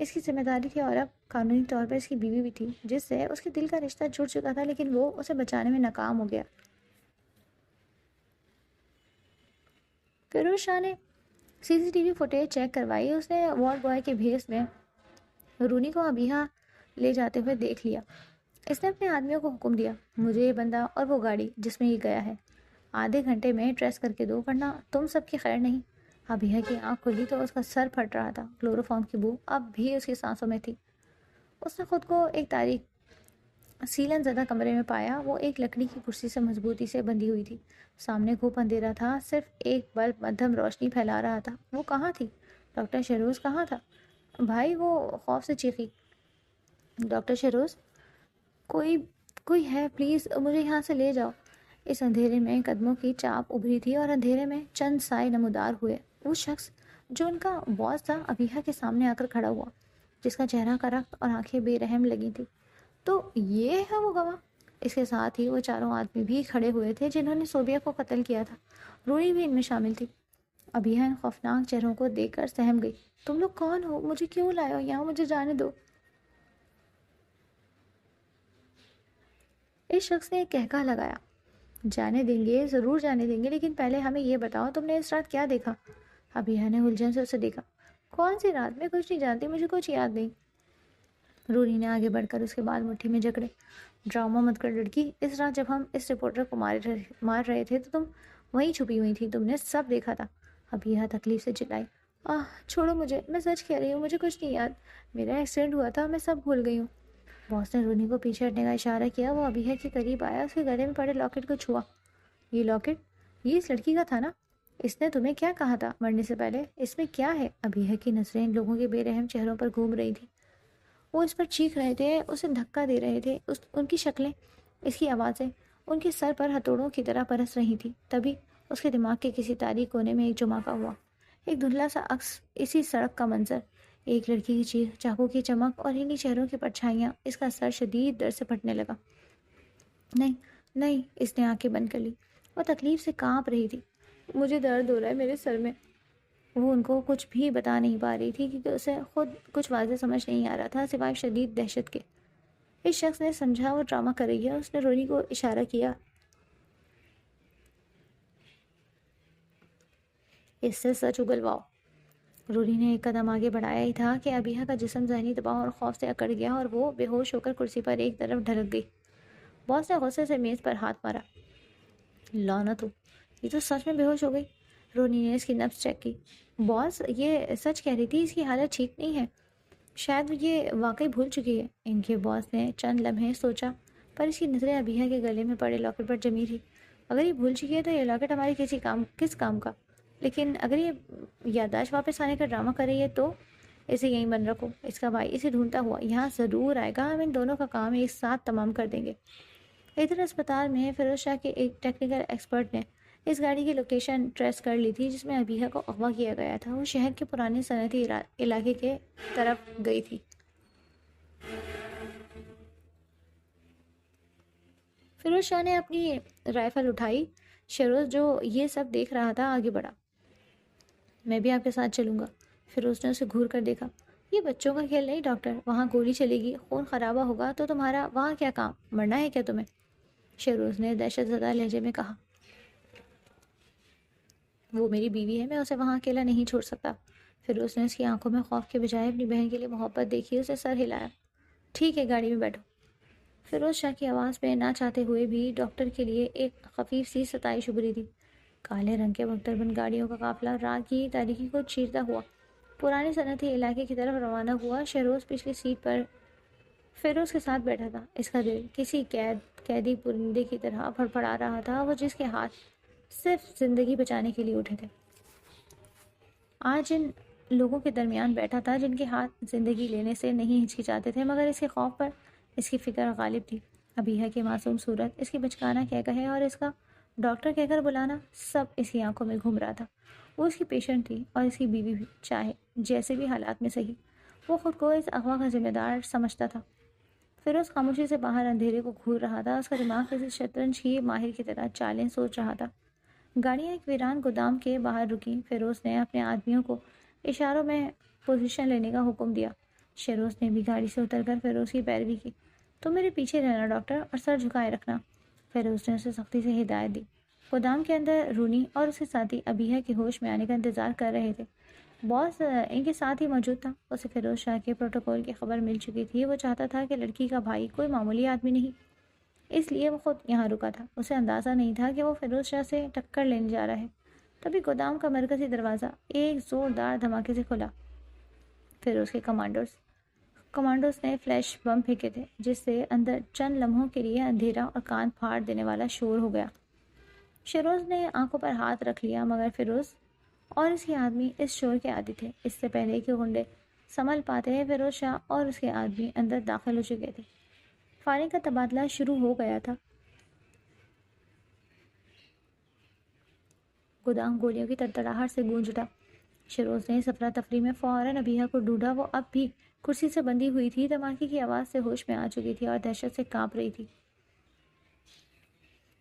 اس کی ذمہ داری تھی، اور اب قانونی طور پر اس کی بیوی بھی تھی، جس سے اس کے دل کا رشتہ جڑ چکا تھا، لیکن وہ اسے بچانے میں ناکام ہو گیا۔ فیروز شاہ نے C C T V footage check کروائی۔ اس نے وارڈ بوائے کے بھیس میں رونی کو ابیہ لے جاتے ہوئے دیکھ لیا۔ اس نے اپنے آدمیوں کو حکم دیا، مجھے یہ بندہ اور وہ گاڑی جس میں یہ گیا ہے آدھے گھنٹے میں ٹریس کر کے دو، ورنہ تم سب کی خیر نہیں۔ ابیہ کی آنکھ کھلی تو اس کا سر پھٹ رہا تھا۔ کلوروفارم کی بو اب بھی اس کی سانسوں میں تھی۔ اس نے خود کو ایک تاریک سیلن زدہ کمرے میں پایا۔ وہ ایک لکڑی کی کرسی سے مضبوطی سے بندھی ہوئی تھی۔ سامنے گھوپ اندھیرا تھا، صرف ایک بلب مدھم روشنی پھیلا رہا تھا۔ وہ کہاں تھی؟ ڈاکٹر شہروز کہاں تھا؟ بھائی، وہ خوف سے چیخی۔ ڈاکٹر شہروز، کوئی ہے؟ پلیز مجھے یہاں سے لے جاؤ۔ اس اندھیرے میں قدموں کی چاپ ابھری تھی اور اندھیرے میں چند سائے نمودار ہوئے۔ وہ شخص جو ان کا باس تھا ابیہ کے سامنے آ کر کھڑا ہوا، جس کا چہرہ کرخت اور آنکھیں بے رحم لگی تھی۔ تو یہ ہے وہ گواہ؟ اس کے ساتھ ہی وہ چاروں آدمی بھی کھڑے ہوئے تھے جنہوں نے صوبیہ کو قتل کیا تھا۔ روری بھی ان میں شامل تھی۔ ابیہ ان خوفناک چہروں کو دیکھ کر سہم گئی۔ تم لوگ کون ہو؟ مجھے کیوں لائے ہو یہاں؟ مجھے جانے دو۔ اس شخص نے ایک کہکہ لگایا۔ جانے دیں گے، ضرور جانے دیں گے، لیکن پہلے ہمیں یہ بتاؤ تم نے اس رات کیا دیکھا؟ ابیہ نے الجھن سے اسے دیکھا۔ کون سی رات؟ میں کچھ نہیں جانتی، مجھے کچھ یاد نہیں۔ روری نے آگے بڑھ کر اس کے بال مٹھی میں جکڑے۔ ڈرامہ مت کر لڑکی، اس رات جب ہم اس رپورٹر کو مار رہے تھے تو تم وہیں چھپی ہوئی تھی، تم نے سب دیکھا تھا۔ ابیہ تکلیف سے چلائی۔ چھوڑو مجھے، میں سچ کہہ رہی ہوں، مجھے کچھ نہیں یاد، میرا ایکسیڈنٹ ہوا تھا، میں سب بھول گئی ہوں۔ باس نے رونی کو پیچھے ہٹنے کا اشارہ کیا۔ وہ ابیہ کے قریب آیا، اس کے گلے میں پڑے لاکٹ کو چھوا۔ یہ لاکٹ، یہ اس لڑکی کا تھا نا؟ اس نے تمہیں کیا کہا تھا مرنے سے پہلے؟ اس میں کیا ہے؟ ابیہ کی نظریں ان لوگوں کے بے رحم چہروں پر گھوم رہی تھی۔ وہ اس پر چیخ رہے تھے، اسے دھکا دے رہے تھے، ان کی شکلیں، اس کی آوازیں ان کے سر پر ہتھوڑوں کی طرح برس رہی تھی۔ تبھی اس کے دماغ کے کسی تاریک کونے میں ایک جھماکا ہوا، ایک دھندلا سا عکس، اسی سڑک کا منظر، ایک لڑکی کی چیخ، چاقو کی چمک اور انہی چہروں کی پرچھائیاں۔ اس کا سر شدید درد سے پھٹنے لگا۔ نہیں نہیں، اس نے آنکھیں بند کر لی۔ وہ تکلیف سے کانپ رہی تھی۔ مجھے درد ہو رہا ہے میرے سر میں۔ وہ ان کو کچھ بھی بتا نہیں پا رہی تھی کیونکہ اسے خود کچھ واضح سمجھ نہیں آ رہا تھا سوائے شدید دہشت کے۔ اس شخص نے سمجھا وہ ڈرامہ کر رہی ہے۔ اس نے رونی کو اشارہ کیا۔ اس سے سچ اگلواؤ۔ رونی نے ایک قدم آگے بڑھایا ہی تھا کہ ابیہ کا جسم ذہنی دباؤ اور خوف سے اکڑ گیا اور وہ بے ہوش ہو کر کرسی پر ایک طرف ڈھلک گئی۔ باس نے غصے سے میز پر ہاتھ مارا۔ لعنت ہو، یہ تو سچ میں بے ہوش ہو گئی۔ رونی نے اس کی نبض چیک کی۔ باس یہ سچ کہہ رہی تھی، اس کی حالت ٹھیک نہیں ہے، شاید یہ واقعی بھول چکی ہے۔ ان کے باس نے چند لمحے سوچا، پر اس کی نظریں ابیہ کے گلے میں پڑے لاکٹ پر جمی تھی۔ اگر یہ بھول چکی ہے تو یہ لاکٹ ہماری کس کام کا؟ لیکن اگر یہ یادداشت واپس آنے کا ڈرامہ کر رہی ہے تو اسے یہیں بند رکھو۔ اس کا بھائی اسے ڈھونڈتا ہوا یہاں ضرور آئے گا، ہم ان دونوں کا کام ایک ساتھ تمام کر دیں گے۔ ادھر اسپتال میں فیروز شاہ کے ایک ٹیکنیکل ایکسپرٹ نے اس گاڑی کی لوکیشن ٹریس کر لی تھی جس میں ابیہ کو اغوا کیا گیا تھا۔ وہ شہر کے پرانے صنعتی علاقے کے طرف گئی تھی۔ فیروز شاہ نے اپنی رائفل اٹھائی۔ شیروز جو یہ سب دیکھ رہا تھا آگے بڑھا۔ میں بھی آپ کے ساتھ چلوں گا۔ فیروز نے اسے گھور کر دیکھا۔ یہ بچوں کا کھیل نہیں ڈاکٹر، وہاں گولی چلے گی، خون خرابہ ہوگا تو تمہارا وہاں کیا کام؟ مرنا ہے کیا تمہیں؟ شیروز نے دہشت زدہ لہجے میں کہا۔ وہ میری بیوی ہے، میں اسے وہاں اکیلا نہیں چھوڑ سکتا۔ فیروز نے اس کی آنکھوں میں خوف کے بجائے اپنی بہن کے لیے محبت دیکھی۔ اسے سر ہلایا۔ ٹھیک ہے، گاڑی میں بیٹھو۔ فیروز شاہ کی آواز میں نہ چاہتے ہوئے بھی ڈاکٹر کے لیے ایک خفیف سی ستائش ابھری تھی۔ کالے رنگ کے بختربند گاڑیوں کا قافلہ رات کی تاریکی کو چیرتا ہوا پرانے صنعتی علاقے کی طرف روانہ ہوا۔ شیروز پچھلی سیٹ پر فیروز کے ساتھ بیٹھا تھا۔ اس کا دل کسی قیدی پرندے کی طرح پھڑپڑا رہا تھا، وہ جس کے ہاتھ صرف زندگی بچانے کے لیے اٹھے تھے۔ آج ان لوگوں کے درمیان بیٹھا تھا جن کے ہاتھ زندگی لینے سے نہیں ہچکچاتے تھے، مگر اس کے خوف پر اس کی فکر غالب تھی۔ ابیہ کی معصوم صورت، اس کی بچکانہ کہکہے اور اس کا ڈاکٹر کہہ کر بلانا، سب اس کی آنکھوں میں گھوم رہا تھا۔ وہ اس کی پیشنٹ تھی اور اس کی بیوی بھی، چاہے جیسے بھی حالات میں صحیح۔ وہ خود کو اس اغوا کا ذمہ دار سمجھتا تھا۔ فیروز خاموشی سے باہر اندھیرے کو گھور رہا تھا۔ اس کا دماغ کسی شطرنج کی ماہر کی طرح چالیں سوچ رہا تھا۔ گاڑیاں ایک ویران گودام کے باہر رکیں۔ فیروز نے اپنے آدمیوں کو اشاروں میں پوزیشن لینے کا حکم دیا۔ شیروز نے بھی گاڑی سے اتر کر فیروز کی پیروی کی۔ تم میرے پیچھے رہنا ڈاکٹر، اور سر جھکائے رکھنا۔ فیروز نے اسے سختی سے ہدایت دی۔ گودام کے اندر رونی اور اس کے ساتھی ابیہ کے ہوش میں آنے کا انتظار کر رہے تھے۔ باس ان کے ساتھ ہی موجود تھا۔ اسے فیروز شاہ کے پروٹوکول کی خبر مل چکی تھی۔ وہ چاہتا تھا کہ لڑکی کا بھائی کوئی معمولی آدمی نہیں، اس لیے وہ خود یہاں رکا تھا۔ اسے اندازہ نہیں تھا کہ وہ فیروز شاہ سے ٹکر لینے جا رہا ہے۔ تبھی گودام کا مرکزی دروازہ ایک زوردار دھماکے سے کھلا۔ فیروز کے کمانڈوز نے فلیش بم پھینکے تھے جس سے اندر چند لمحوں کے لیے اندھیرا اور کان پھاڑ دینے والا شور ہو گیا۔ شیروز نے آنکھوں پر ہاتھ رکھ لیا، مگر فیروز اور اس کے آدمی اس شور کے عادی تھے۔ اس سے پہلے کہ غنڈے سنبھل پاتے، فیروز شاہ اور اس کے آدمی اندر داخل ہو چکے تھے۔ فائرنگ کا تبادلہ شروع ہو گیا تھا۔ گودام گولیوں کی تڑتڑاہٹ سے گونج اٹھا۔ شیروز نے اس افراتفری میں فوراً ابیہ کو ڈھونڈا۔ وہ اب بھی کرسی سے بندھی ہوئی تھی، دھماکے کی آواز سے ہوش میں آ چکی تھی اور دہشت سے کانپ رہی تھی۔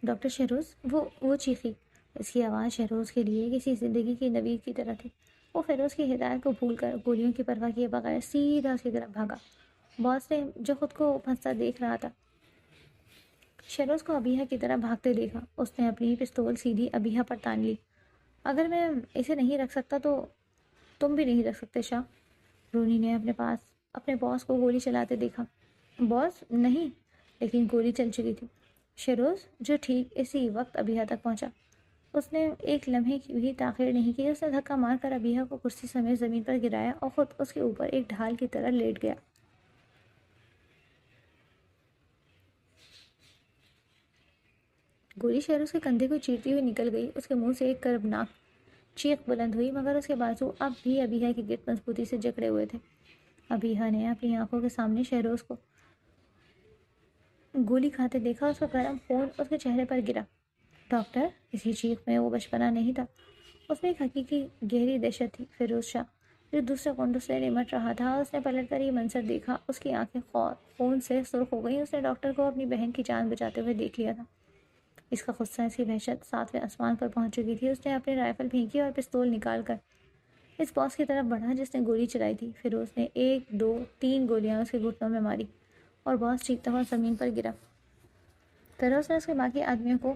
ڈاکٹر شہروز، وہ چیخی۔ اس کی آواز شہروز کے لیے کسی زندگی کی نوید کی طرح تھی۔ وہ فیروز کی ہدایت کو بھول کر گولیوں کی پرواہ کیے بغیر سیدھا اس کی طرف بھاگا۔ باس نے جو خود کو پھنستا دیکھ رہا تھا شہروز کو ابیحہ کی طرح بھاگتے دیکھا۔ اس نے اپنی پستول سیدھی ابیحہ پر تان لی۔ اگر میں اسے نہیں رکھ سکتا تو تم بھی نہیں رکھ سکتے شاہ۔ رونی نے اپنے باس کو گولی چلاتے دیکھا۔ باس نہیں، لیکن گولی چل چکی تھی۔ شہروز جو ٹھیک اسی وقت ابیحہ تک پہنچا۔ اس نے ایک لمحے کی بھی تاخیر نہیں کی۔ اس نے دھکا مار کر ابیحہ کو کرسی سمیت زمین پر گرایا اور خود اس کے اوپر ایک ڈھال کی طرح لیٹ گیا۔ گولی شہروز کے کندھے کو چیرتی ہوئی نکل گئی۔ اس کے منہ سے ایک کربناک چیخ بلند ہوئی، مگر اس کے بازو اب بھی ابیحہ کے گرد مضبوطی سے جکڑے ہوئے تھے۔ ابیحہ نے اپنی آنکھوں کے سامنے شہروز کو گولی کھاتے دیکھا۔ اس کا گرم خون اس کے چہرے پر گرا۔ ڈاکٹر، اس کی چیخ میں وہ بچپنا نہیں تھا، اس میں ایک حقیقی گہری دہشت تھی۔ فیروز شاہ جو دوسرے کنڈوں سے نمٹ رہا تھا، اس نے پلٹ کر یہ منظر دیکھا۔ اس کی آنکھیں خون سے سرخ ہو گئیں۔ اس نے ڈاکٹر کو اپنی بہن کی جان بچاتے ہوئے دیکھ لیا تھا۔ اس کا غصہ، اس کی وحشت ساتویں آسمان پر پہنچ چکی تھی۔ اس نے اپنی رائفل پھینکی اور پستول نکال کر اس باس کی طرف بڑھا جس نے گولی چلائی تھی۔ فیروز نے 1 2 3 گولیاں اس کے گھٹنوں میں ماری اور باس چیختا ہوا زمین پر گرا۔ فیروز نے اس کے باقی آدمیوں کو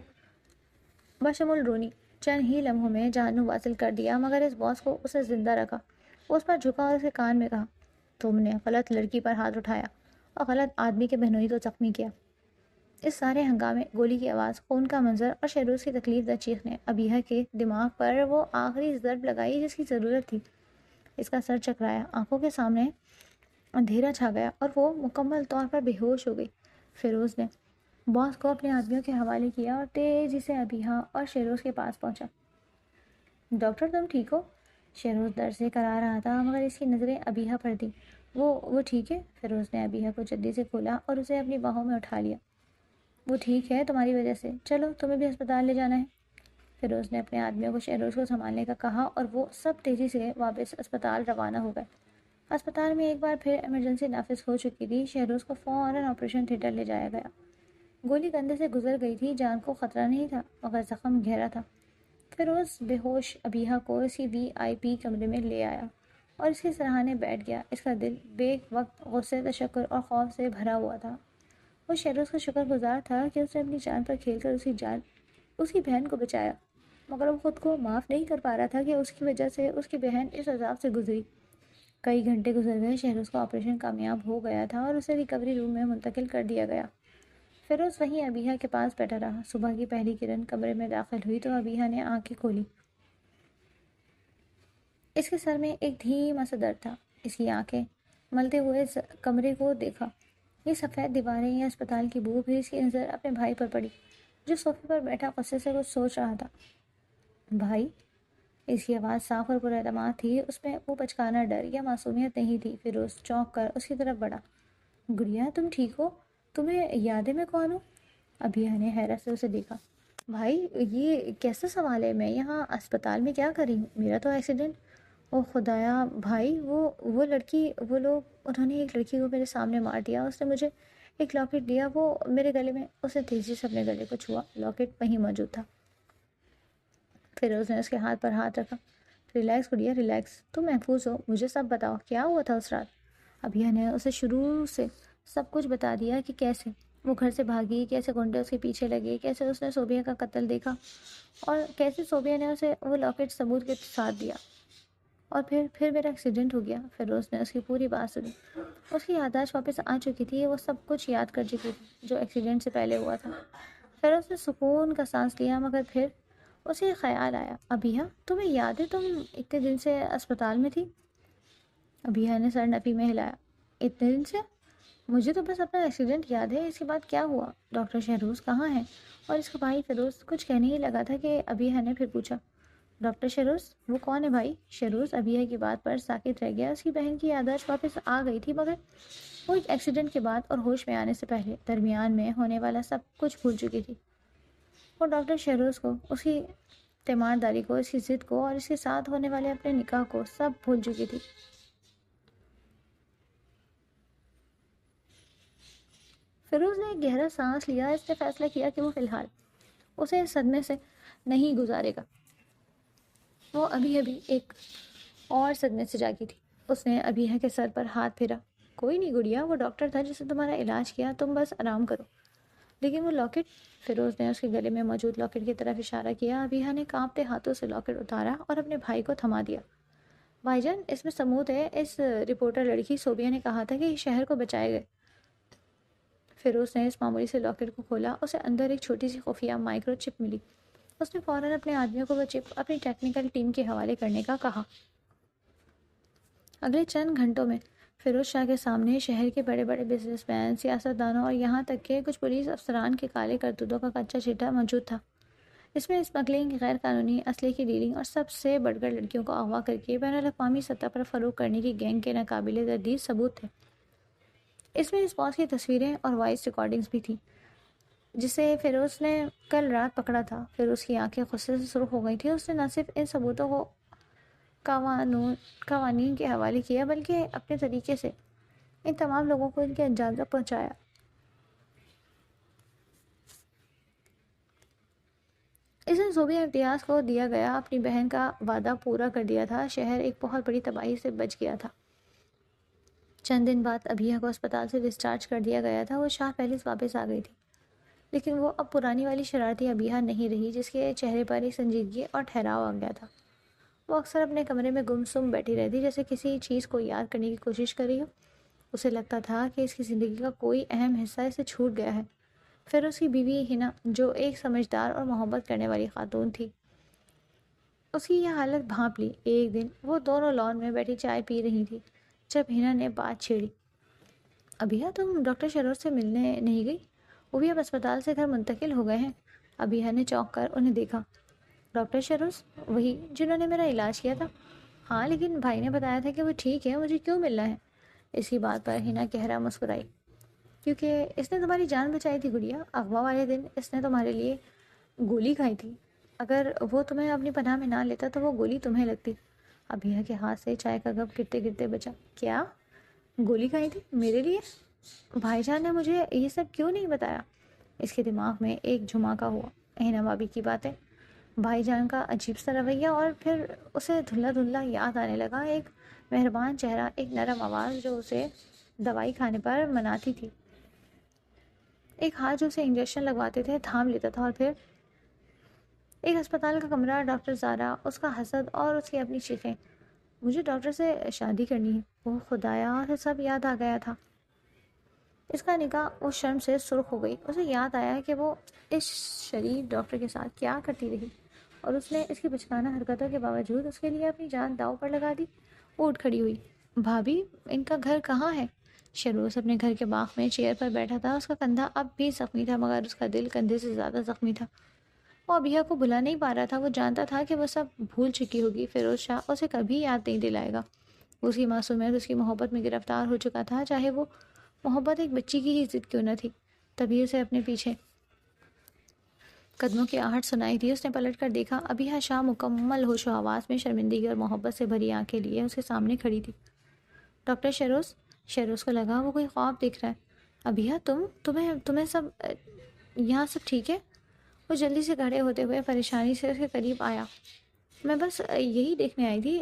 بشمول رونی چند ہی لمحوں میں جانوں واصل کر دیا، مگر اس باس کو اسے زندہ رکھا۔ اس پر جھکا اور اس کے کان میں کہا، تم نے غلط لڑکی پر ہاتھ اٹھایا اور غلط آدمی کے بہنوئی کو زخمی کیا۔ اس سارے ہنگامے، گولی کی آواز، خون کا منظر اور شہروز کی تکلیف دہ چیخ نے ابیحہ کے دماغ پر وہ آخری ضرب لگائی جس کی ضرورت تھی۔ اس کا سر چکرایا، آنکھوں کے سامنے اندھیرا چھا گیا اور وہ مکمل طور پر بے ہوش ہو گئی۔ فیروز نے باس کو اپنے آدمیوں کے حوالے کیا اور تیزی سے ابیحہ اور شہروز کے پاس پہنچا۔ ڈاکٹر، تم ٹھیک ہو؟ شہروز در سے کرا رہا تھا، مگر اس کی نظریں ابیحہ پر تھیں۔ وہ ٹھیک ہے؟ فیروز نے ابیحہ کو جلدی سے کھولا اور اسے اپنی باہوں میں اٹھا لیا۔ وہ ٹھیک ہے تمہاری وجہ سے، چلو تمہیں بھی ہسپتال لے جانا ہے۔ فیروز نے اپنے آدمیوں کو شہروز کو سنبھالنے کا کہا اور وہ سب تیزی سے واپس اسپتال روانہ ہو گئے۔ اسپتال میں ایک بار پھر ایمرجنسی نافذ ہو چکی تھی۔ شہروز کو فوراً آپریشن تھیٹر لے جایا گیا۔ گولی کندھے سے گزر گئی تھی، جان کو خطرہ نہیں تھا، مگر زخم گہرا تھا۔ فیروز بے ہوش ابیحہ کو اسی VIP کمرے میں لے آیا اور اس کے سرہانے بیٹھ گیا۔ اس کا دل بے وقت غصے، تشکر اور خوف سے بھرا ہوا تھا۔ وہ شہروز کا شکر گزار تھا کہ اس نے اپنی جان پر کھیل کر اس کی بہن کو بچایا، مگر وہ خود کو معاف نہیں کر پا رہا تھا کہ اس کی وجہ سے اس کی بہن اس عذاب سے گزری۔ کئی گھنٹے گزر گئے، شہروز کا آپریشن کامیاب ہو گیا تھا اور اسے ریکوری روم میں منتقل کر دیا گیا۔ فیروز وہیں ابیحہ کے پاس بیٹھا رہا۔ صبح کی پہلی کرن کمرے میں داخل ہوئی تو ابیحہ نے آنکھیں کھولی۔ اس کے سر میں ایک دھیما سا درد تھا۔ اس کی آنکھیں ملتے ہوئے کمرے کو دیکھا۔ یہ سفید دیواریں، یہ اسپتال کی بو، پھر اس کی نظر اپنے بھائی پر پڑی جو صوفے پر بیٹھا غصے سے کچھ سوچ رہا تھا۔ بھائی؟ اس کی آواز صاف اور پراعتماد تھی، اس میں وہ بچکانا ڈر یا معصومیت نہیں تھی۔ فیروز چونک کر اس کی طرف بڑھا۔ گڑیا، تم ٹھیک ہو؟ تمہیں یاد ہے میں کون ہوں؟ ابیحہ نے حیرت سے اسے دیکھا۔ بھائی، یہ کیسا سوال ہے؟ میں یہاں اسپتال میں کیا کر رہی ہوں؟ میرا تو ایکسیڈنٹ۔ او خدایا بھائی، وہ لڑکی، وہ لوگ، انہوں نے ایک لڑکی کو میرے سامنے مار دیا۔ اس نے مجھے ایک لاکٹ دیا، وہ میرے گلے میں۔ اس نے تیزی سے اپنے گلے کو چھوا، لاکٹ وہیں موجود تھا۔ فیروز نے اس کے ہاتھ پر ہاتھ رکھا۔ ریلیکس گڑیا، ریلیکس، تم محفوظ ہو۔ مجھے سب بتاؤ، کیا ہوا تھا اس رات؟ ابیحہ نے اسے شروع سے سب کچھ بتا دیا کہ کیسے وہ گھر سے بھاگی، کیسے گنڈے اس کے پیچھے لگے، کیسے اس نے صوبیہ کا قتل دیکھا اور کیسے صوبیہ نے اسے وہ لاکٹ ثبوت کے ساتھ دیا، اور پھر میرا ایکسیڈنٹ ہو گیا۔ فیروز نے اس کی پوری بات سنی۔ اس کی یادداشت واپس آ چکی تھی، وہ سب کچھ یاد کر چکی تھی جو ایکسیڈنٹ سے پہلے ہوا تھا۔ فیروز نے سکون کا سانس لیا، مگر پھر اسے خیال آیا، ابیحہ تمہیں یاد ہے تم اتنے دن سے اسپتال میں تھی؟ ابیحہ نے سر نفی میں ہلایا۔ اتنے دن سے؟ مجھے تو بس اپنا ایکسیڈنٹ یاد ہے، اس کے بعد کیا ہوا؟ ڈاکٹر شہروز کہاں ہے؟ اور اس کا بھائی فیروز کچھ کہنے ہی لگا تھا کہ ابیحہ نے پھر پوچھا، ڈاکٹر شہروز وہ کون ہے بھائی؟ شہروز ابیحہ کی بات پر ساکت رہ گیا۔ اس کی بہن کی یادداشت واپس آ گئی تھی، مگر وہ ایک ایکسیڈنٹ کے بعد اور ہوش میں آنے سے پہلے درمیان میں ہونے والا سب کچھ بھول چکی تھی۔ وہ ڈاکٹر شہروز کو، اس کی تیمارداری کو، اس کی ضد کو اور اس کے ساتھ ہونے والے اپنے نکاح کو سب بھول چکی تھی۔ فیروز نے ایک گہرا سانس لیا۔ اس نے فیصلہ کیا کہ وہ فی الحال اسے اس صدمے سے نہیں گزارے گا۔ وہ ابھی ایک اور صدمے سے جاگی تھی۔ اس نے ابیحہ کے سر پر ہاتھ پھیرا۔ کوئی نہیں گڑیا، وہ ڈاکٹر تھا جس نے تمہارا علاج کیا، تم بس آرام کرو۔ لیکن وہ لاکٹ، فیروز نے اس کے گلے میں موجود لاکٹ کی طرف اشارہ کیا۔ ابیحہ نے کانپتے ہاتھوں سے لاکٹ اتارا اور اپنے بھائی کو تھما دیا۔ بھائی جان، اس میں ثبوت ہے، اس رپورٹر لڑکی صوبیہ نے کہا تھا کہ اس شہر کو بچائے گئے۔ فیروز نے اس معمولی سے لاکٹ کو کھولا۔ اسے اندر ایک چھوٹی سی خفیہ مائکرو چپ ملی۔ اس نے فوراً اپنے آدمیوں کو وہ چپ اپنی ٹیکنیکل ٹیم کے حوالے کرنے کا کہا۔ اگلے چند گھنٹوں میں فیروز شاہ کے سامنے شہر کے بڑے بڑے بزنس مین، سیاستدانوں اور یہاں تک کہ کچھ پولیس افسران کے کالے کرتوتوں کا کچا چٹا موجود تھا۔ اس میں اسمگلنگ، غیر قانونی اسلحے کی ڈیلنگ اور سب سے بڑھ کر لڑکیوں کو اغوا کر کے بین الاقوامی سطح پر فروغ کرنے کی گینگ کے ناقابل تردید ثبوت تھے۔ اس میں اس باس کی تصویریں اور وائس ریکارڈنگز بھی تھیں جسے فیروز نے کل رات پکڑا تھا۔ فیروز کی آنکھیں غصے سے سرخ ہو گئی تھیں۔ اس نے نہ صرف ان ثبوتوں کو قوانین کے حوالے کیا بلکہ اپنے طریقے سے ان تمام لوگوں کو ان کے انجام تک پہنچایا۔ اس نے صوبیہ امتیاز کو دیا گیا اپنی بہن کا وعدہ پورا کر دیا تھا۔ شہر ایک بہت بڑی تباہی سے بچ گیا تھا۔ چند دن بعد ابیحہ کو اسپتال سے ڈسچارج کر دیا گیا تھا۔ وہ شاہ پیلس واپس آ گئی تھی، لیکن وہ اب پرانی والی شرارتی ابیحہ نہیں رہی جس کے چہرے پر ایک سنجیدگی اور ٹھہراؤ آ گیا تھا۔ وہ اکثر اپنے کمرے میں گم سم بیٹھی رہتی، جیسے کسی چیز کو یاد کرنے کی کوشش کر رہی ہو۔ اسے لگتا تھا کہ اس کی زندگی کا کوئی اہم حصہ اسے چھوٹ گیا ہے۔ پھر اس کی بیوی ہنا، جو ایک سمجھدار اور محبت کرنے والی خاتون تھی، اس کی یہ حالت بھانپ لی۔ ایک دن وہ دونوں لان میں بیٹھی چائے پی رہی تھی جب ہنا نے بات چھیڑی۔ ابیحہ، تم ڈاکٹر شروز سے ملنے نہیں گئی؟ وہ بھی اب اسپتال سے گھر منتقل ہو گئے ہیں۔ ابیحہ نے چونک کر انہیں دیکھا۔ ڈاکٹر شروز؟ وہی جنہوں نے میرا علاج کیا تھا۔ ہاں، لیکن بھائی نے بتایا تھا کہ وہ ٹھیک ہے، مجھے کیوں ملنا ہے؟ اس کی بات پر ہنا گہرا مسکرائی۔ کیونکہ اس نے تمہاری جان بچائی تھی گڑیا۔ اغوا والے دن اس نے تمہارے لیے گولی کھائی تھی۔ اگر وہ تمہیں اپنی پناہ میں نہ لیتا تو وہ گولی تمہیں لگتی۔ ابیحہ کے ہاتھ سے چائے کا کپ گرتے گرتے بچا۔ کیا گولی کھائی تھی میرے لیے؟ بھائی جان نے مجھے یہ سب کیوں نہیں بتایا؟ اس کے دماغ میں ایک جھماکا ہوا۔ ہنا بابی کی باتیں، بھائی جان کا عجیب سا رویہ، اور پھر اسے دھلا دھلا یاد آنے لگا ایک مہربان چہرہ، ایک نرم آواز جو اسے دوائی کھانے پر مناتی تھی، ایک ہاتھ جو اسے انجیکشن لگواتے تھے تھام لیتا تھا، اور پھر ایک ہسپتال کا کمرہ، ڈاکٹر زارا، اس کا حسد اور اس کی اپنی چیخیں، مجھے ڈاکٹر سے شادی کرنی ہے۔ وہ خدایا، اسے سب یاد آ گیا تھا۔ اس کا نگاہ اس شرم سے سرخ ہو گئی۔ اسے یاد آیا کہ وہ اس شریف ڈاکٹر کے ساتھ کیا کرتی رہی، اور اس نے اس کی بچکانہ حرکتوں کے باوجود اس کے لیے اپنی جان داؤ پر لگا دی۔ وہ اٹھ کھڑی ہوئی۔ بھابھی، ان کا گھر کہاں ہے؟ شروز اپنے گھر کے باغ میں چیئر پر بیٹھا تھا۔ اس کا کندھا اب بھی زخمی تھا، مگر اس کا دل کندھے سے زیادہ زخمی تھا۔ وہ ابیحہ کو بھلا نہیں پا رہا تھا۔ وہ جانتا تھا کہ وہ سب بھول چکی ہوگی۔ فیروز شاہ اسے کبھی یاد نہیں دلائے گا۔ اس کی معصومیت اس کی محبت میں گرفتار ہو چکا تھا، چاہے وہ محبت ایک بچی کی ہی ضد کیوں نہ تھی۔ تبھی اسے اپنے پیچھے قدموں کی آہٹ سنائی دی۔ اس نے پلٹ کر دیکھا۔ ابیحہ شاہ مکمل ہوش و حواس میں، شرمندگی اور محبت سے بھری آنکھیں لیے اس کے سامنے کھڑی تھی۔ ڈاکٹر شروز؟ شروز کو لگا وہ کوئی خواب دیکھ رہا ہے۔ ابیحہ، تمہیں سب یہاں سب ٹھیک ہے؟ وہ جلدی سے کھڑے ہوتے ہوئے پریشانی سے اس کے قریب آیا۔ میں بس یہی دیکھنے آئی تھی،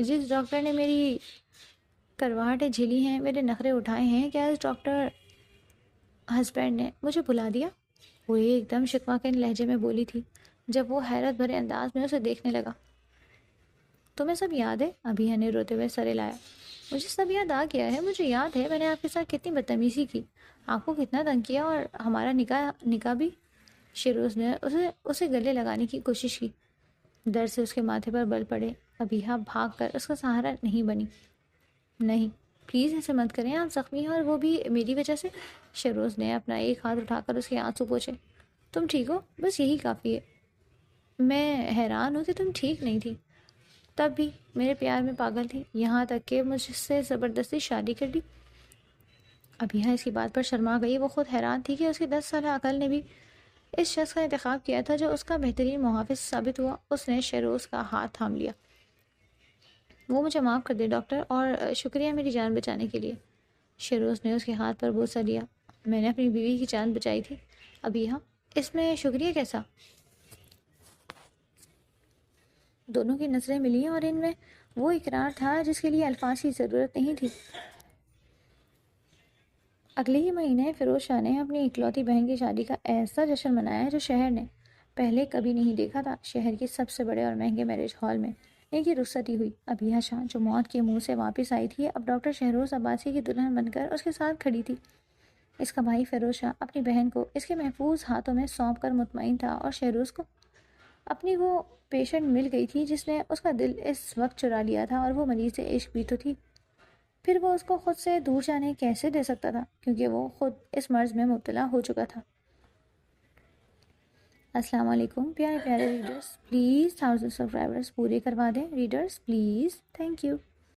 جس ڈاکٹر نے میری کرواہٹیں جھیلی ہیں، میرے نخرے اٹھائے ہیں، کیا اس ڈاکٹر ہسبینڈ نے مجھے بلا دیا؟ وہ ایک دم شکوہ کے لہجے میں بولی تھی جب وہ حیرت بھرے انداز میں اسے دیکھنے لگا۔ تمہیں سب یاد ہے؟ ابیحہ نے روتے ہوئے سر ہلایا۔ مجھے سب یاد آ گیا ہے، مجھے یاد ہے میں نے آپ کے ساتھ کتنی بدتمیزی کی، آپ کو کتنا تنگ کیا، اور ہمارا نکاح بھی۔ شروز نے اسے گلے لگانے کی کوشش کی۔ درد سے اس کے ماتھے پر بل پڑے۔ ابیحہ بھاگ کر اس کا سہارا نہیں بنی۔ نہیں، پلیز ایسے مت کریں، آپ زخمی ہیں، اور وہ بھی میری وجہ سے۔ شروز نے اپنا ایک ہاتھ اٹھا کر اس کے آنسو پوچھے۔ تم ٹھیک ہو؟ بس یہی کافی ہے۔ میں حیران ہوں کہ تم ٹھیک نہیں تھی، تب بھی میرے پیار میں پاگل تھی، یہاں تک کہ مجھ سے زبردستی شادی کر دی۔ ابیحہ اس کی بات پر شرما گئی۔ وہ خود حیران تھی کہ اس کی 10 سالہ عقل نے بھی اس شخص کا انتخاب کیا تھا جو اس کا بہترین محافظ ثابت ہوا۔ اس نے شروز کا ہاتھ تھام لیا۔ وہ مجھے معاف کر دے ڈاکٹر، اور شکریہ میری جان بچانے کے لیے۔ شروز نے اس کے ہاتھ پر بوسہ لیا۔ میں نے اپنی بیوی کی جان بچائی تھی ابیحہ، اس میں شکریہ کیسا؟ دونوں کی نظریں ملیں اور ان میں وہ اقرار تھا جس کے لیے الفاظ کی ضرورت نہیں تھی۔ اگلے ہی مہینے فیروز شاہ نے اپنی اکلوتی بہن کی شادی کا ایسا جشن منایا جو شہر نے پہلے کبھی نہیں دیکھا تھا۔ شہر کے سب سے بڑے اور مہنگے میرج ہال میں ان کی رخصتی ہوئی۔ ابیہ شاہ جو موت کے منہ سے واپس آئی تھی اب ڈاکٹر شہروز عباسی کی دلہن بن کر اس کے ساتھ کھڑی تھی۔ اس کا بھائی فیروز شاہ اپنی بہن کو اس کے محفوظ ہاتھوں میں سونپ کر مطمئن تھا، اور شہروز کو اپنی وہ پیشنٹ مل گئی تھی جس نے اس کا دل اس وقت چرا لیا تھا، اور وہ مریض عشق بھی تو تھی۔ پھر وہ اس کو خود سے دور جانے کیسے دے سکتا تھا، کیونکہ وہ خود اس مرض میں مبتلا ہو چکا تھا۔ السلام علیکم پیارے پیارے ریڈرز، پلیز 1000 سبسکرائبرز پورے کروا دیں ریڈرز، پلیز، تھینک یو۔